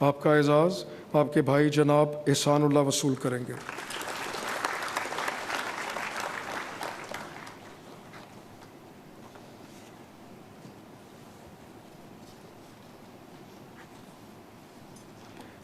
آپ کا اعزاز آپ کے بھائی جناب احسان اللہ وصول کریں گے۔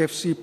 FC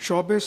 24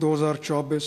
2024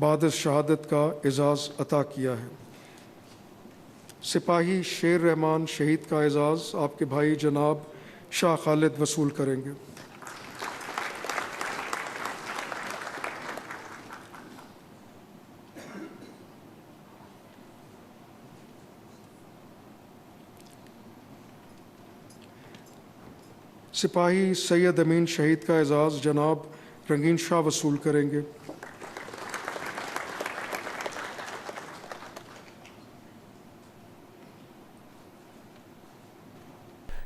بعد شہادت کا اعزاز عطا کیا ہے۔ سپاہی شیر رحمان شہید کا اعزاز آپ کے بھائی جناب شاہ خالد وصول کریں گے۔ سپاہی سید امین شہید کا اعزاز جناب رنگین شاہ وصول کریں گے۔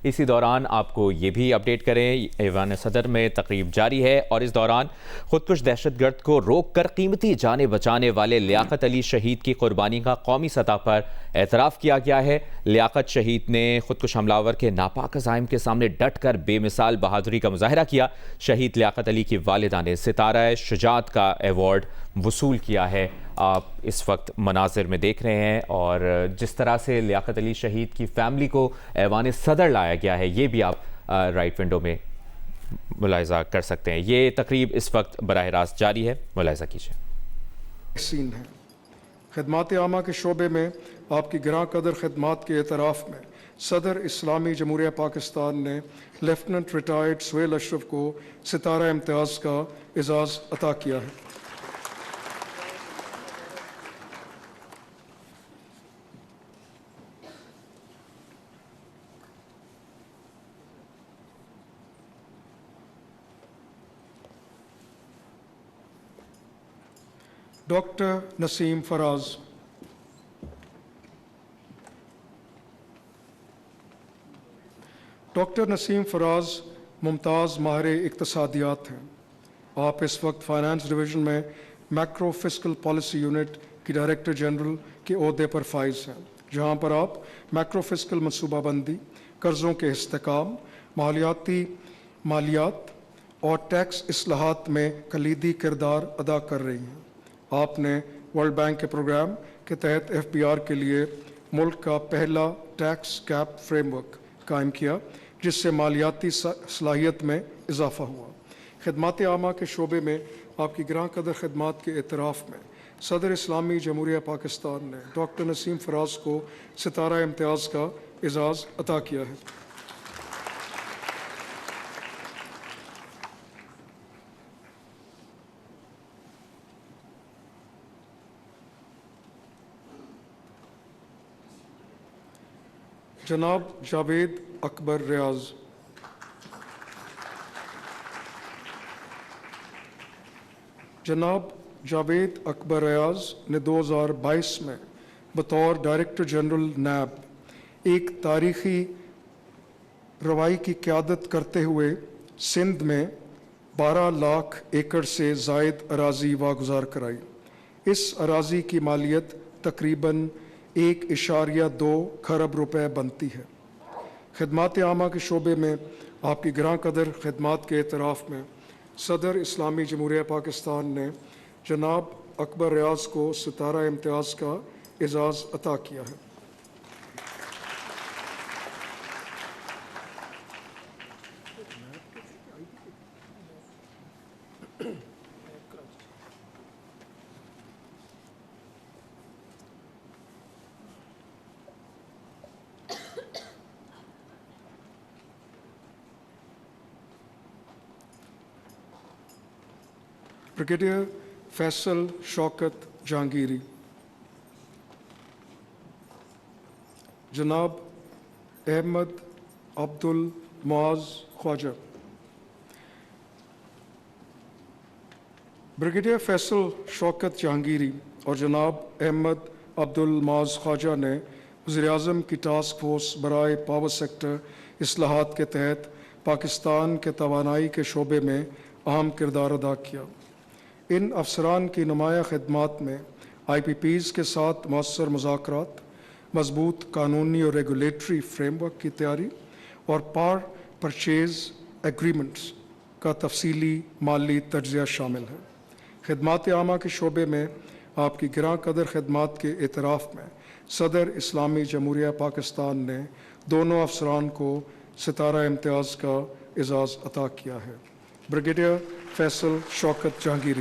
اسی دوران آپ کو یہ بھی اپڈیٹ کریں، ایوان صدر میں تقریب جاری ہے اور اس دوران خودکش دہشت گرد کو روک کر قیمتی جانیں بچانے والے لیاقت علی شہید کی قربانی کا قومی سطح پر اعتراف کیا گیا ہے۔ لیاقت شہید نے خودکش حملہ کے ناپاک عزائم کے سامنے ڈٹ کر بے مثال بہادری کا مظاہرہ کیا۔ شہید لیاقت علی کی والدہ نے ستارہ شجاعت کا ایوارڈ وصول کیا ہے۔ آپ اس وقت مناظر میں دیکھ رہے ہیں اور جس طرح سے لیاقت علی شہید کی فیملی کو ایوان صدر لایا گیا ہے یہ بھی آپ رائٹ ونڈو میں ملاحظہ کر سکتے ہیں۔ یہ تقریب اس وقت براہ راست جاری ہے، ملاحظہ کیجیے۔ خدمات عامہ کے شعبے میں آپ کی گراں قدر خدمات کے اعتراف میں صدر اسلامی جمہوریہ پاکستان نے لیفٹیننٹ ریٹائرڈ سہیل اشرف کو ستارہ امتیاز کا اعزاز عطا کیا ہے۔ ڈاکٹر نسیم فراز۔ ڈاکٹر نسیم فراز ممتاز ماہر اقتصادیات ہیں۔ آپ اس وقت فائنانس ڈویژن میں میکرو فسکل پالیسی یونٹ کی ڈائریکٹر جنرل کے عہدے پر فائز ہیں، جہاں پر آپ میکرو فسکل منصوبہ بندی، قرضوں کے استحکام، مالیات اور ٹیکس اصلاحات میں کلیدی کردار ادا کر رہی ہیں۔ آپ نے ورلڈ بینک کے پروگرام کے تحت FBR کے لیے ملک کا پہلا ٹیکس کیپ فریم ورک قائم کیا، جس سے مالیاتی صلاحیت میں اضافہ ہوا۔ خدمات عامہ کے شعبے میں آپ کی گراں قدر خدمات کے اعتراف میں صدر اسلامی جمہوریہ پاکستان نے ڈاکٹر نسیم فراز کو ستارہ امتیاز کا اعزاز عطا کیا ہے۔ جناب جاوید اکبر ریاض۔ جناب جاوید اکبر ریاض نے 2022 میں بطور ڈائریکٹر جنرل نیب ایک تاریخی روائی کی قیادت کرتے ہوئے سندھ میں 12 لاکھ ایکڑ سے زائد اراضی واگزار کرائی۔ اس اراضی کی مالیت تقریباً 1.2 کھرب روپے بنتی ہے۔ خدمات عامہ کے شعبے میں آپ کی گراں قدر خدمات کے اعتراف میں صدر اسلامی جمہوریہ پاکستان نے جناب اکبر ریاض کو ستارہ امتیاز کا اعزاز عطا کیا ہے۔ بریگیڈیئر فیصل شوکت جہانگیری۔ جناب احمد عبد المعاذ خواجہ۔ بریگیڈیئر فیصل شوکت جہانگیری اور جناب احمد عبد المعاذ خواجہ نے وزیر اعظم کی ٹاسک فورس برائے پاور سیکٹر اصلاحات کے تحت پاکستان کے توانائی کے شعبے میں اہم کردار ادا کیا۔ ان افسران کی نمایاں خدمات میں IPPs کے ساتھ مؤثر مذاکرات، مضبوط قانونی اور ریگولیٹری فریم ورک کی تیاری اور پرچیز ایگریمنٹس کا تفصیلی مالی تجزیہ شامل ہے۔ خدمات عامہ کے شعبے میں آپ کی گراں قدر خدمات کے اعتراف میں صدر اسلامی جمہوریہ پاکستان نے دونوں افسران کو ستارہ امتیاز کا اعزاز عطا کیا ہے۔ بریگیڈیئر فیصل شوکت جہانگیری۔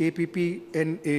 APPNA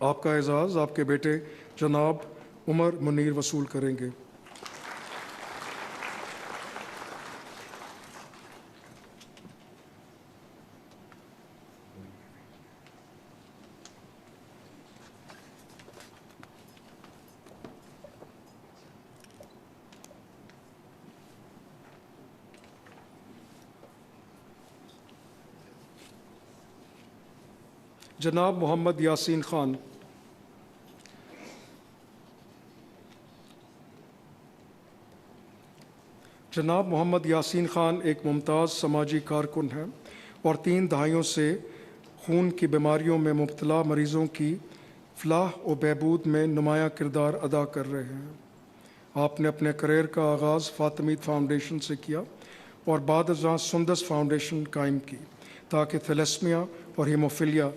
آپ کا اعزاز آپ کے بیٹے جناب عمر منیر وصول کریں گے۔ جناب محمد یاسین خان۔ جناب محمد یاسین خان ایک ممتاز سماجی کارکن ہیں اور 3 دہائیوں سے خون کی بیماریوں میں مبتلا مریضوں کی فلاح و بہبود میں نمایاں کردار ادا کر رہے ہیں۔ آپ نے اپنے کیریئر کا آغاز فاطمید فاؤنڈیشن سے کیا اور بعد ازاں سندس فاؤنڈیشن قائم کی تاکہ تھیلیسمیا اور ہیموفیلیا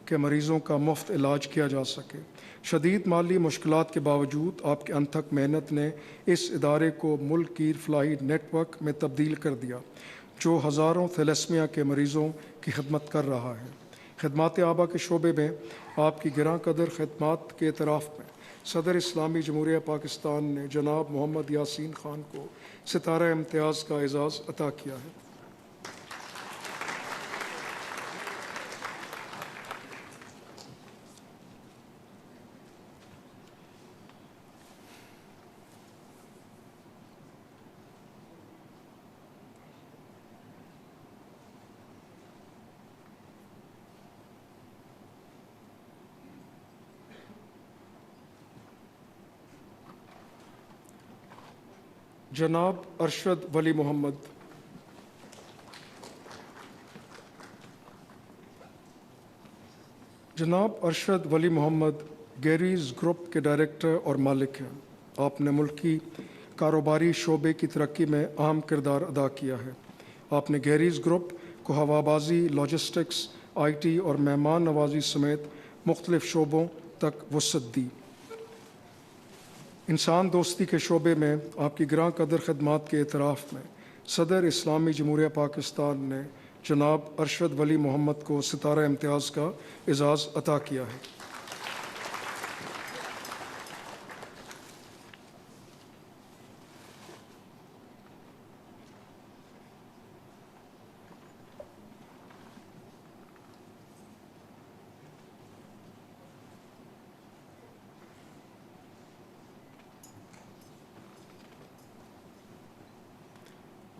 کے مریضوں کا مفت علاج کیا جا سکے۔ شدید مالی مشکلات کے باوجود آپ کی انتھک محنت نے اس ادارے کو ملک گیر فلاحی نیٹ ورک میں تبدیل کر دیا جو ہزاروں تھیلیسمیا کے مریضوں کی خدمت کر رہا ہے۔ خدمات آبا کے شعبے میں آپ کی گراں قدر خدمات کے اعتراف میں صدر اسلامی جمہوریہ پاکستان نے جناب محمد یاسین خان کو ستارہ امتیاز کا اعزاز عطا کیا ہے۔ جناب ارشد ولی محمد۔ جناب ارشد ولی محمد گیریز گروپ کے ڈائریکٹر اور مالک ہیں۔ آپ نے ملکی کاروباری شعبے کی ترقی میں اہم کردار ادا کیا ہے۔ آپ نے گیریز گروپ کو ہوابازی، لاجسٹکس، آئی ٹی اور مہمان نوازی سمیت مختلف شعبوں تک وسعت دی۔ انسان دوستی کے شعبے میں آپ کی گراں قدر خدمات کے اعتراف میں صدر اسلامی جمہوریہ پاکستان نے جناب ارشد ولی محمد کو ستارہ امتیاز کا اعزاز عطا کیا ہے۔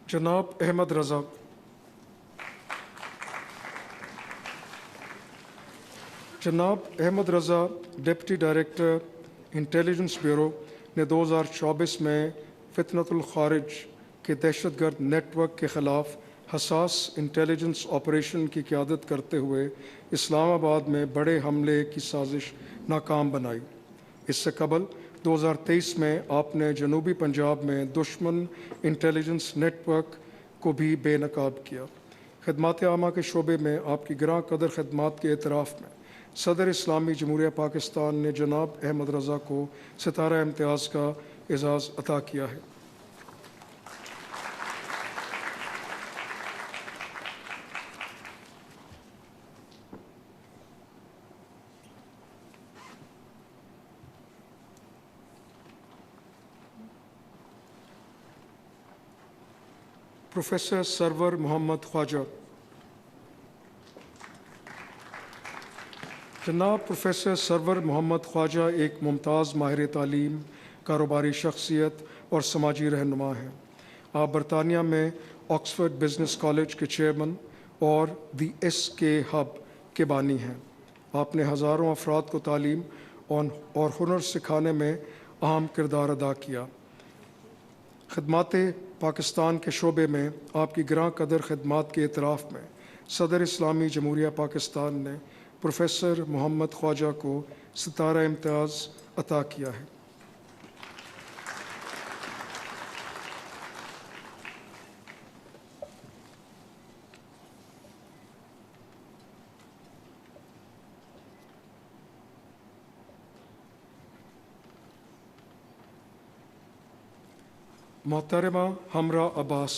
جناب احمد رضا۔ جناب Ahmad Raza deputy director intelligence bureau نے 2024 میں فتنۃ الخارج کے دہشت گرد نیٹ ورک کے خلاف حساس انٹیلیجنس آپریشن کی قیادت کرتے ہوئے اسلام آباد میں بڑے حملے کی سازش ناکام بنائی۔ اس سے قبل 2023 میں آپ نے جنوبی پنجاب میں دشمن انٹیلیجنس نیٹ ورک کو بھی بے نقاب کیا۔ خدمات عامہ کے شعبے میں آپ کی گراں قدر خدمات کے اعتراف میں صدر اسلامی جمہوریہ پاکستان نے جناب احمد رضا کو ستارہ امتیاز کا اعزاز عطا کیا ہے۔ پروفیسر سرور محمد خواجہ۔ جناب پروفیسر سرور محمد خواجہ ایک ممتاز ماہر تعلیم، کاروباری شخصیت اور سماجی رہنما ہیں۔ آپ برطانیہ میں آکسفورڈ بزنس کالج کے چیئرمین اور دی ایس کے ہب کے بانی ہیں۔ آپ نے ہزاروں افراد کو تعلیم اور ہنر سکھانے میں اہم کردار ادا کیا۔ خدمات پاکستان کے شعبے میں آپ کی گراں قدر خدمات کے اعتراف میں صدر اسلامی جمہوریہ پاکستان نے پروفیسر محمد خواجہ کو ستارہ امتیاز عطا کیا ہے۔ محترمہ ہمرا عباس۔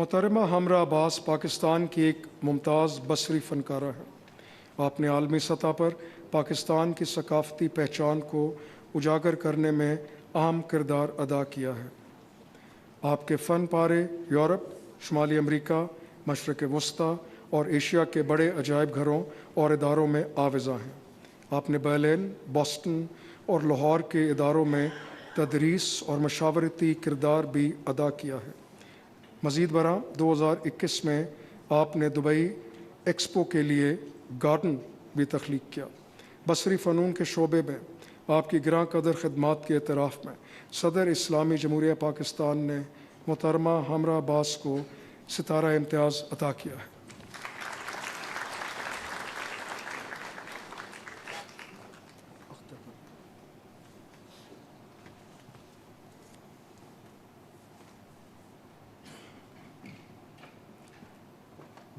محترمہ ہمرا عباس پاکستان کی ایک ممتاز بصری فنکارہ ہے. آپ نے عالمی سطح پر پاکستان کی ثقافتی پہچان کو اجاگر کرنے میں اہم کردار ادا کیا ہے. آپ کے فن پارے یورپ، شمالی امریکہ، مشرق وسطیٰ اور ایشیا کے بڑے عجائب گھروں اور اداروں میں آویزاں ہیں. آپ نے برلن، بوسٹن اور لاہور کے اداروں میں تدریس اور مشاورتی کردار بھی ادا کیا ہے. مزید برآں 2021 میں آپ نے دبئی ایکسپو کے لیے گارڈن بھی تخلیق کیا. بصری فنون کے شعبے میں آپ کی گراں قدر خدمات کے اعتراف میں صدر اسلامی جمہوریہ پاکستان نے محترمہ ہمرا عباس کو ستارہ امتیاز عطا کیا ہے.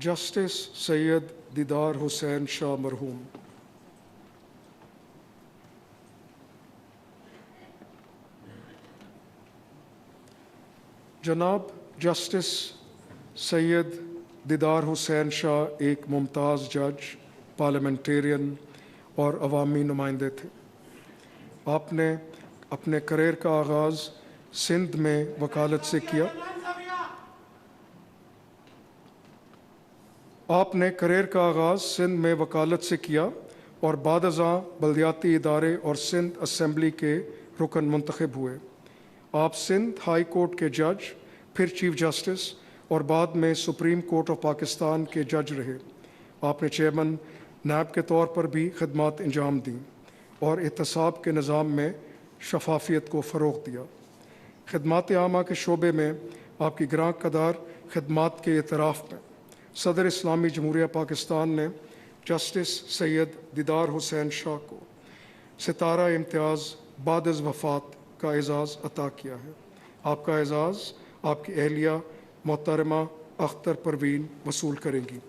جسٹس سید دیدار حسین شاہ مرحوم. جناب جسٹس سید دیدار حسین شاہ ایک ممتاز جج، پارلیمنٹیرین اور عوامی نمائندے تھے. آپ نے اپنے کریئر کا آغاز سندھ میں وکالت سے کیا. اور بعد ازاں بلدیاتی ادارے اور سندھ اسمبلی کے رکن منتخب ہوئے. آپ سندھ ہائی کورٹ کے جج، پھر چیف جسٹس اور بعد میں سپریم کورٹ آف پاکستان کے جج رہے. آپ نے چیئرمین نیب کے طور پر بھی خدمات انجام دیں اور احتساب کے نظام میں شفافیت کو فروغ دیا. خدمات عامہ کے شعبے میں آپ کی گراں قدر خدمات کے اعتراف میں صدر اسلامی جمہوریہ پاکستان نے جسٹس سید دیدار حسین شاہ کو ستارہ امتیاز بعد از وفات کا اعزاز عطا کیا ہے. آپ کا اعزاز آپ کی اہلیہ محترمہ اختر پروین وصول کریں گی.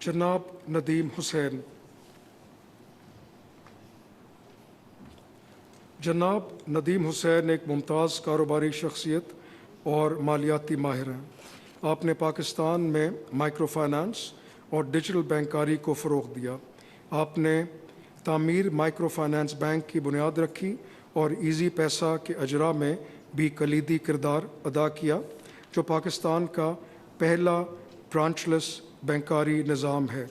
جناب ندیم حسین. جناب ندیم حسین ایک ممتاز کاروباری شخصیت اور مالیاتی ماہر ہیں. آپ نے پاکستان میں مائکرو فائنانس اور ڈیجیٹل بینکاری کو فروغ دیا. آپ نے تعمیر مائکرو فائنانس بینک کی بنیاد رکھی اور ایزی پیسہ کے اجرا میں بھی کلیدی کردار ادا کیا، جو پاکستان کا پہلا برانچ لیس بینکاری نظام ہے.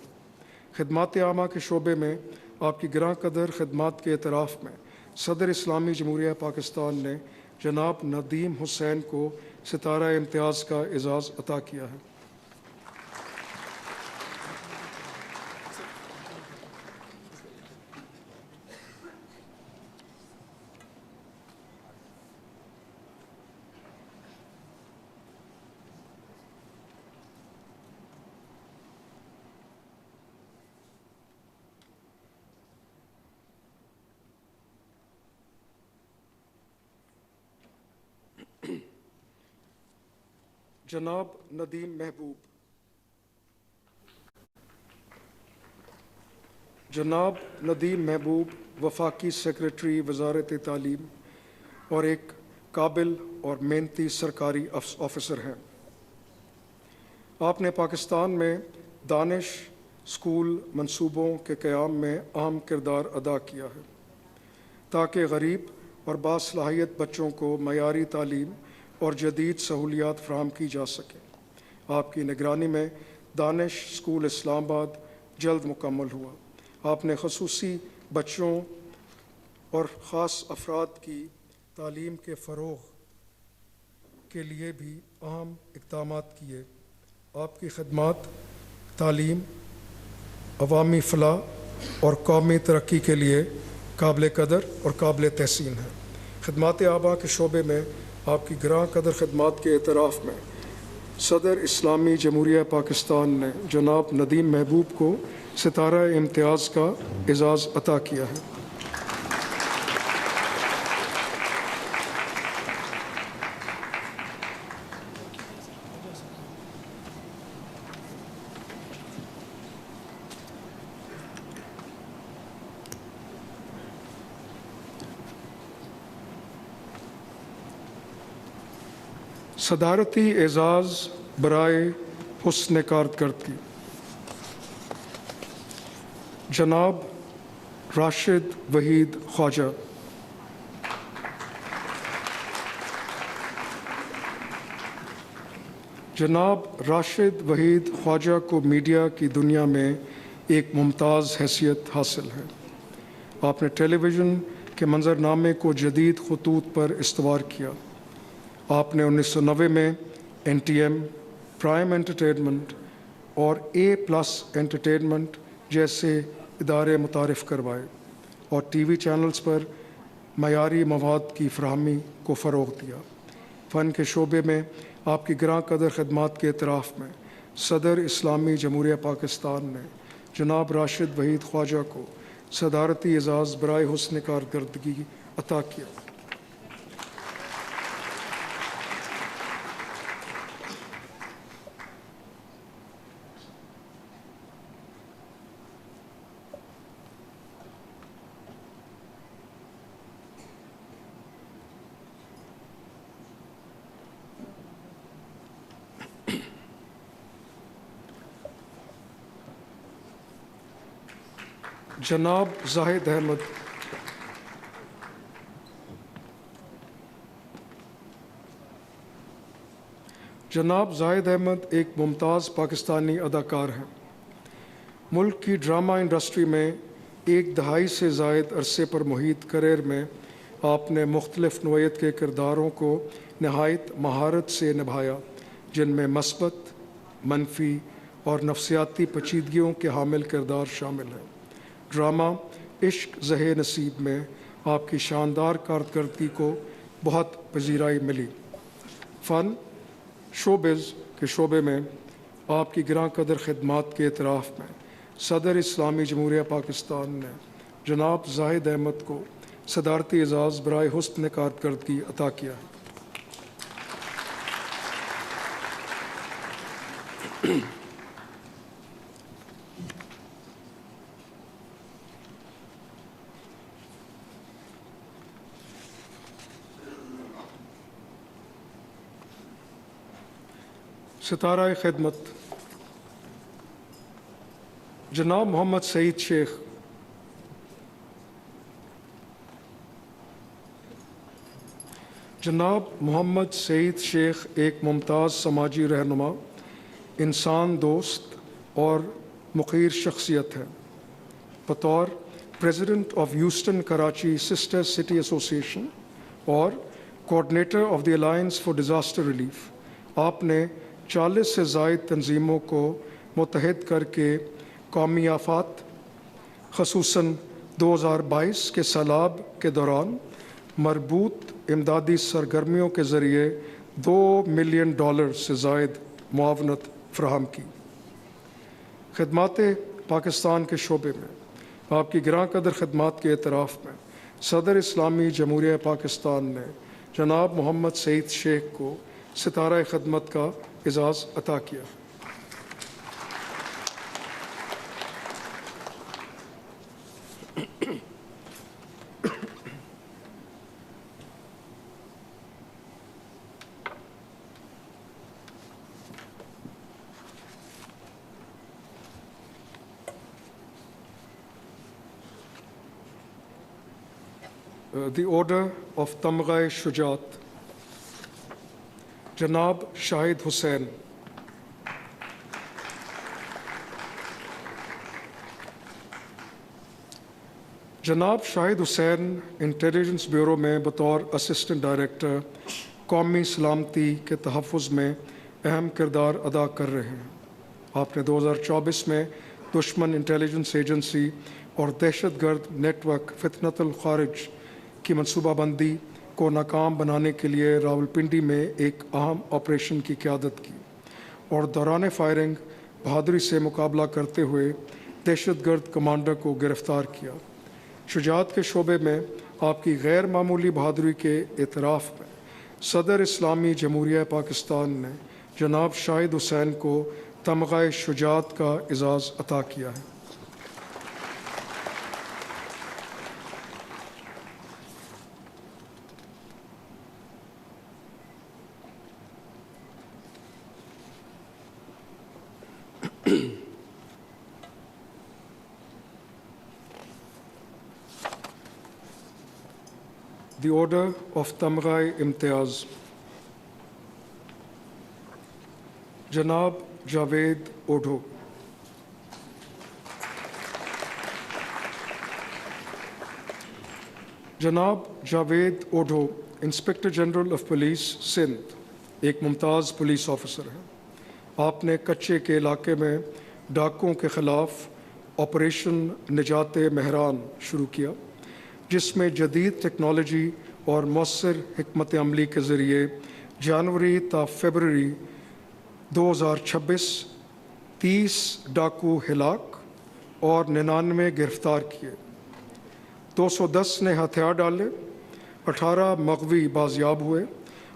خدمات عامہ کے شعبے میں آپ کی گراں قدر خدمات کے اعتراف میں صدر اسلامی جمہوریہ پاکستان نے جناب ندیم حسین کو ستارہ امتیاز کا اعزاز عطا کیا ہے. جناب ندیم محبوب. جناب ندیم محبوب وفاقی سیکریٹری وزارت تعلیم اور ایک قابل اور محنتی سرکاری آفیسر ہیں. آپ نے پاکستان میں دانش اسکول منصوبوں کے قیام میں اہم کردار ادا کیا ہے تاکہ غریب اور باصلاحیت بچوں کو معیاری تعلیم اور جدید سہولیات فراہم کی جا سکیں. آپ کی نگرانی میں دانش اسکول اسلام آباد جلد مکمل ہوا. آپ نے خصوصی بچوں اور خاص افراد کی تعلیم کے فروغ کے لیے بھی اہم اقدامات کیے. آپ کی خدمات تعلیم، عوامی فلاح اور قومی ترقی کے لیے قابل قدر اور قابل تحسین ہیں. خدمات آبا کے شعبے میں آپ کی گراں قدر خدمات کے اعتراف میں صدر اسلامی جمہوریہ پاکستان نے جناب ندیم محبوب کو ستارہ امتیاز کا اعزاز عطا کیا ہے۔ صدارتی اعزاز برائے حسن کارکردگی جناب راشد وحید خواجہ۔ جناب راشد وحید خواجہ کو میڈیا کی دنیا میں ایک ممتاز حیثیت حاصل ہے۔ آپ نے ٹیلی ویژن کے منظرنامے کو جدید خطوط پر استوار کیا۔ آپ نے 1990 میں NTM، پرائم انٹرٹینمنٹ اور A+ انٹرٹینمنٹ جیسے ادارے متعارف کروائے اور ٹی وی چینلز پر معیاری مواد کی فراہمی کو فروغ دیا۔ فن کے شعبے میں آپ کی گراں قدر خدمات کے اعتراف میں صدر اسلامی جمہوریہ پاکستان نے جناب راشد وحید خواجہ کو صدارتی اعزاز برائے حسن کارکردگی عطا کیا۔ جناب زاہد احمد جناب زاہد احمد ایک ممتاز پاکستانی اداکار ہیں۔ ملک کی ڈرامہ انڈسٹری میں ایک دہائی سے زائد عرصے پر محیط کیریئر میں آپ نے مختلف نوعیت کے کرداروں کو نہایت مہارت سے نبھایا، جن میں مثبت، منفی اور نفسیاتی پیچیدگیوں کے حامل کردار شامل ہیں۔ ڈرامہ عشق زہ نصیب میں آپ کی شاندار کارکردگی کو بہت پذیرائی ملی۔ فن شوبز کے شعبے میں آپ کی گراں قدر خدمات کے اعتراف میں صدر اسلامی جمہوریہ پاکستان نے جناب زاہد احمد کو صدارتی اعزاز برائے حسن کارکردگی عطا کیا ہے۔ ستارہ خدمت جناب محمد سعید شیخ۔ جناب محمد سعید شیخ ایک ممتاز سماجی رہنما، انسان دوست اور مخیر شخصیت ہے۔ بطور president of Houston Karachi sister city ایسوسی ایشن اور coordinator of the alliance for disaster relief, آپ نے 40 سے زائد تنظیموں کو متحد کر کے قومی آفات خصوصاً 2022 کے سیلاب کے دوران مربوط امدادی سرگرمیوں کے ذریعے $2 ملین سے زائد معاونت فراہم کی۔ خدمات پاکستان کے شعبے میں آپ کی گراں قدر خدمات کے اعتراف میں صدر اسلامی جمہوریہ پاکستان نے جناب محمد سعید شیخ کو ستارہ خدمت کا اعزاز عطا کیا۔ دی آرڈر آف تمغہ شجاعت جناب شاہد حسین۔ جناب شاہد حسین انٹیلیجنس بیورو میں بطور اسسٹنٹ ڈائریکٹر قومی سلامتی کے تحفظ میں اہم کردار ادا کر رہے ہیں۔ آپ نے 2024 میں دشمن انٹیلیجنس ایجنسی اور دہشت گرد نیٹ ورک فتنۃ الخارج کی منصوبہ بندی، کو ناکام بنانے کے لیے راولپنڈی میں ایک اہم آپریشن کی قیادت کی اور دوران فائرنگ بہادری سے مقابلہ کرتے ہوئے دہشت گرد کمانڈر کو گرفتار کیا۔ شجاعت کے شعبے میں آپ کی غیر معمولی بہادری کے اعتراف میں صدر اسلامی جمہوریہ پاکستان نے جناب شاہد حسین کو تمغہ شجاعت کا اعزاز عطا کیا ہے۔ The Order of Tamgha Imtiaz. Janab Javed Odho. جناب Javed Odho inspector general of police Sindh ایک ممتاز پولیس آفیسر ہیں۔ آپ نے کچے کے علاقے میں ڈاکوں کے خلاف آپریشن نجات مہران شروع کیا، جس میں جدید ٹیکنالوجی اور مؤثر حکمت عملی کے ذریعے جنوری تا فروری 2026 30 ڈاکو ہلاک اور 99 گرفتار کیے، 210 نے ہتھیار ڈالے، 18 مغوی بازیاب ہوئے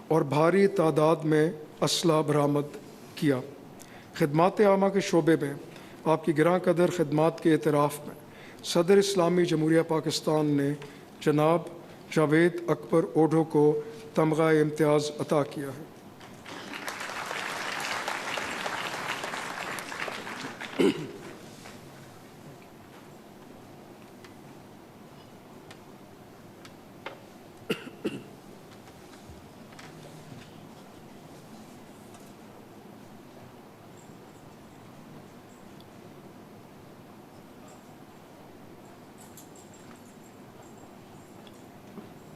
اور بھاری تعداد میں اسلحہ برآمد کیا۔ خدمات عامہ کے شعبے میں آپ کی گراں قدر خدمات کے اعتراف میں صدر اسلامی جمہوریہ پاکستان نے جناب جاوید اکبر اوڈھو کو تمغہ امتیاز عطا کیا ہے۔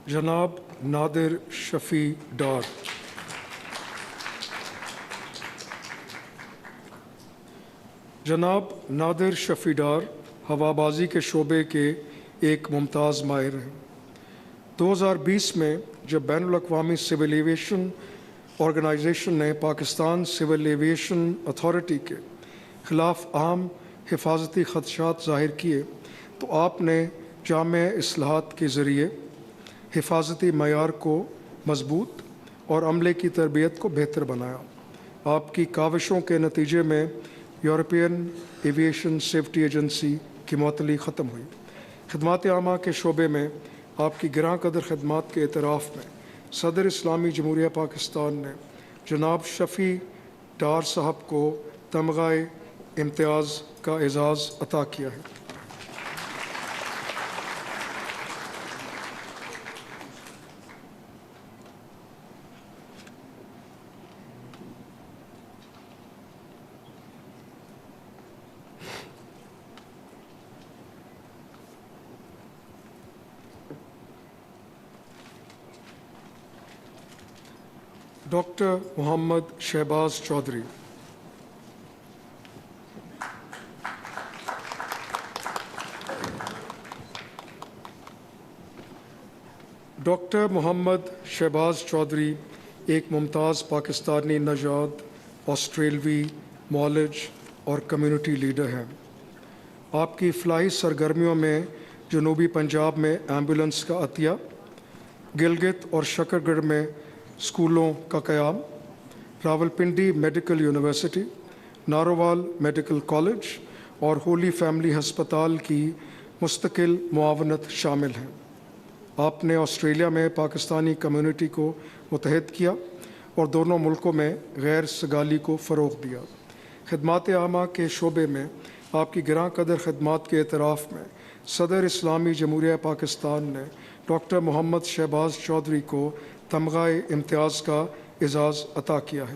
جناب نادر شفیع ڈار۔ جناب نادر شفیع ڈار ہوا بازی کے شعبے کے ایک ممتاز ماہر ہیں۔ 2020 میں جب بین الاقوامی سول ایویشن آرگنائزیشن نے پاکستان سول ایویشن اتھارٹی کے خلاف اہم حفاظتی خدشات ظاہر کیے تو آپ نے جامع اصلاحات کے ذریعے حفاظتی معیار کو مضبوط اور عملے کی تربیت کو بہتر بنایا۔ آپ کی کاوشوں کے نتیجے میں یورپین ایویشن سیفٹی ایجنسی کی معطلی ختم ہوئی۔ خدمات عامہ کے شعبے میں آپ کی گراں قدر خدمات کے اعتراف میں صدر اسلامی جمہوریہ پاکستان نے جناب شفیع ڈار صاحب کو تمغہ امتیاز کا اعزاز عطا کیا ہے۔ ڈاکٹر محمد شہباز چودھری۔ ڈاکٹر محمد شہباز چودھری ایک ممتاز پاکستانی نژاد آسٹریلوی معالج اور کمیونٹی لیڈر ہیں۔ آپ کی فلاحی سرگرمیوں میں جنوبی پنجاب میں ایمبولینس کا عطیہ، گلگت اور شکر گڑھ میں اسکولوں کا قیام، Rawalpindi medical university, Narowal medical college اور ہولی فیملی ہسپتال کی مستقل معاونت شامل ہیں۔ آپ نے آسٹریلیا میں پاکستانی کمیونٹی کو متحد کیا اور دونوں ملکوں میں غیر سگالی کو فروغ دیا۔ خدمات عامہ کے شعبے میں آپ کی گراں قدر خدمات کے اعتراف میں صدر اسلامی جمہوریہ پاکستان نے ڈاکٹر محمد شہباز چودھری کو تمغہ امتیاز کا اعزاز عطا کیا ہے۔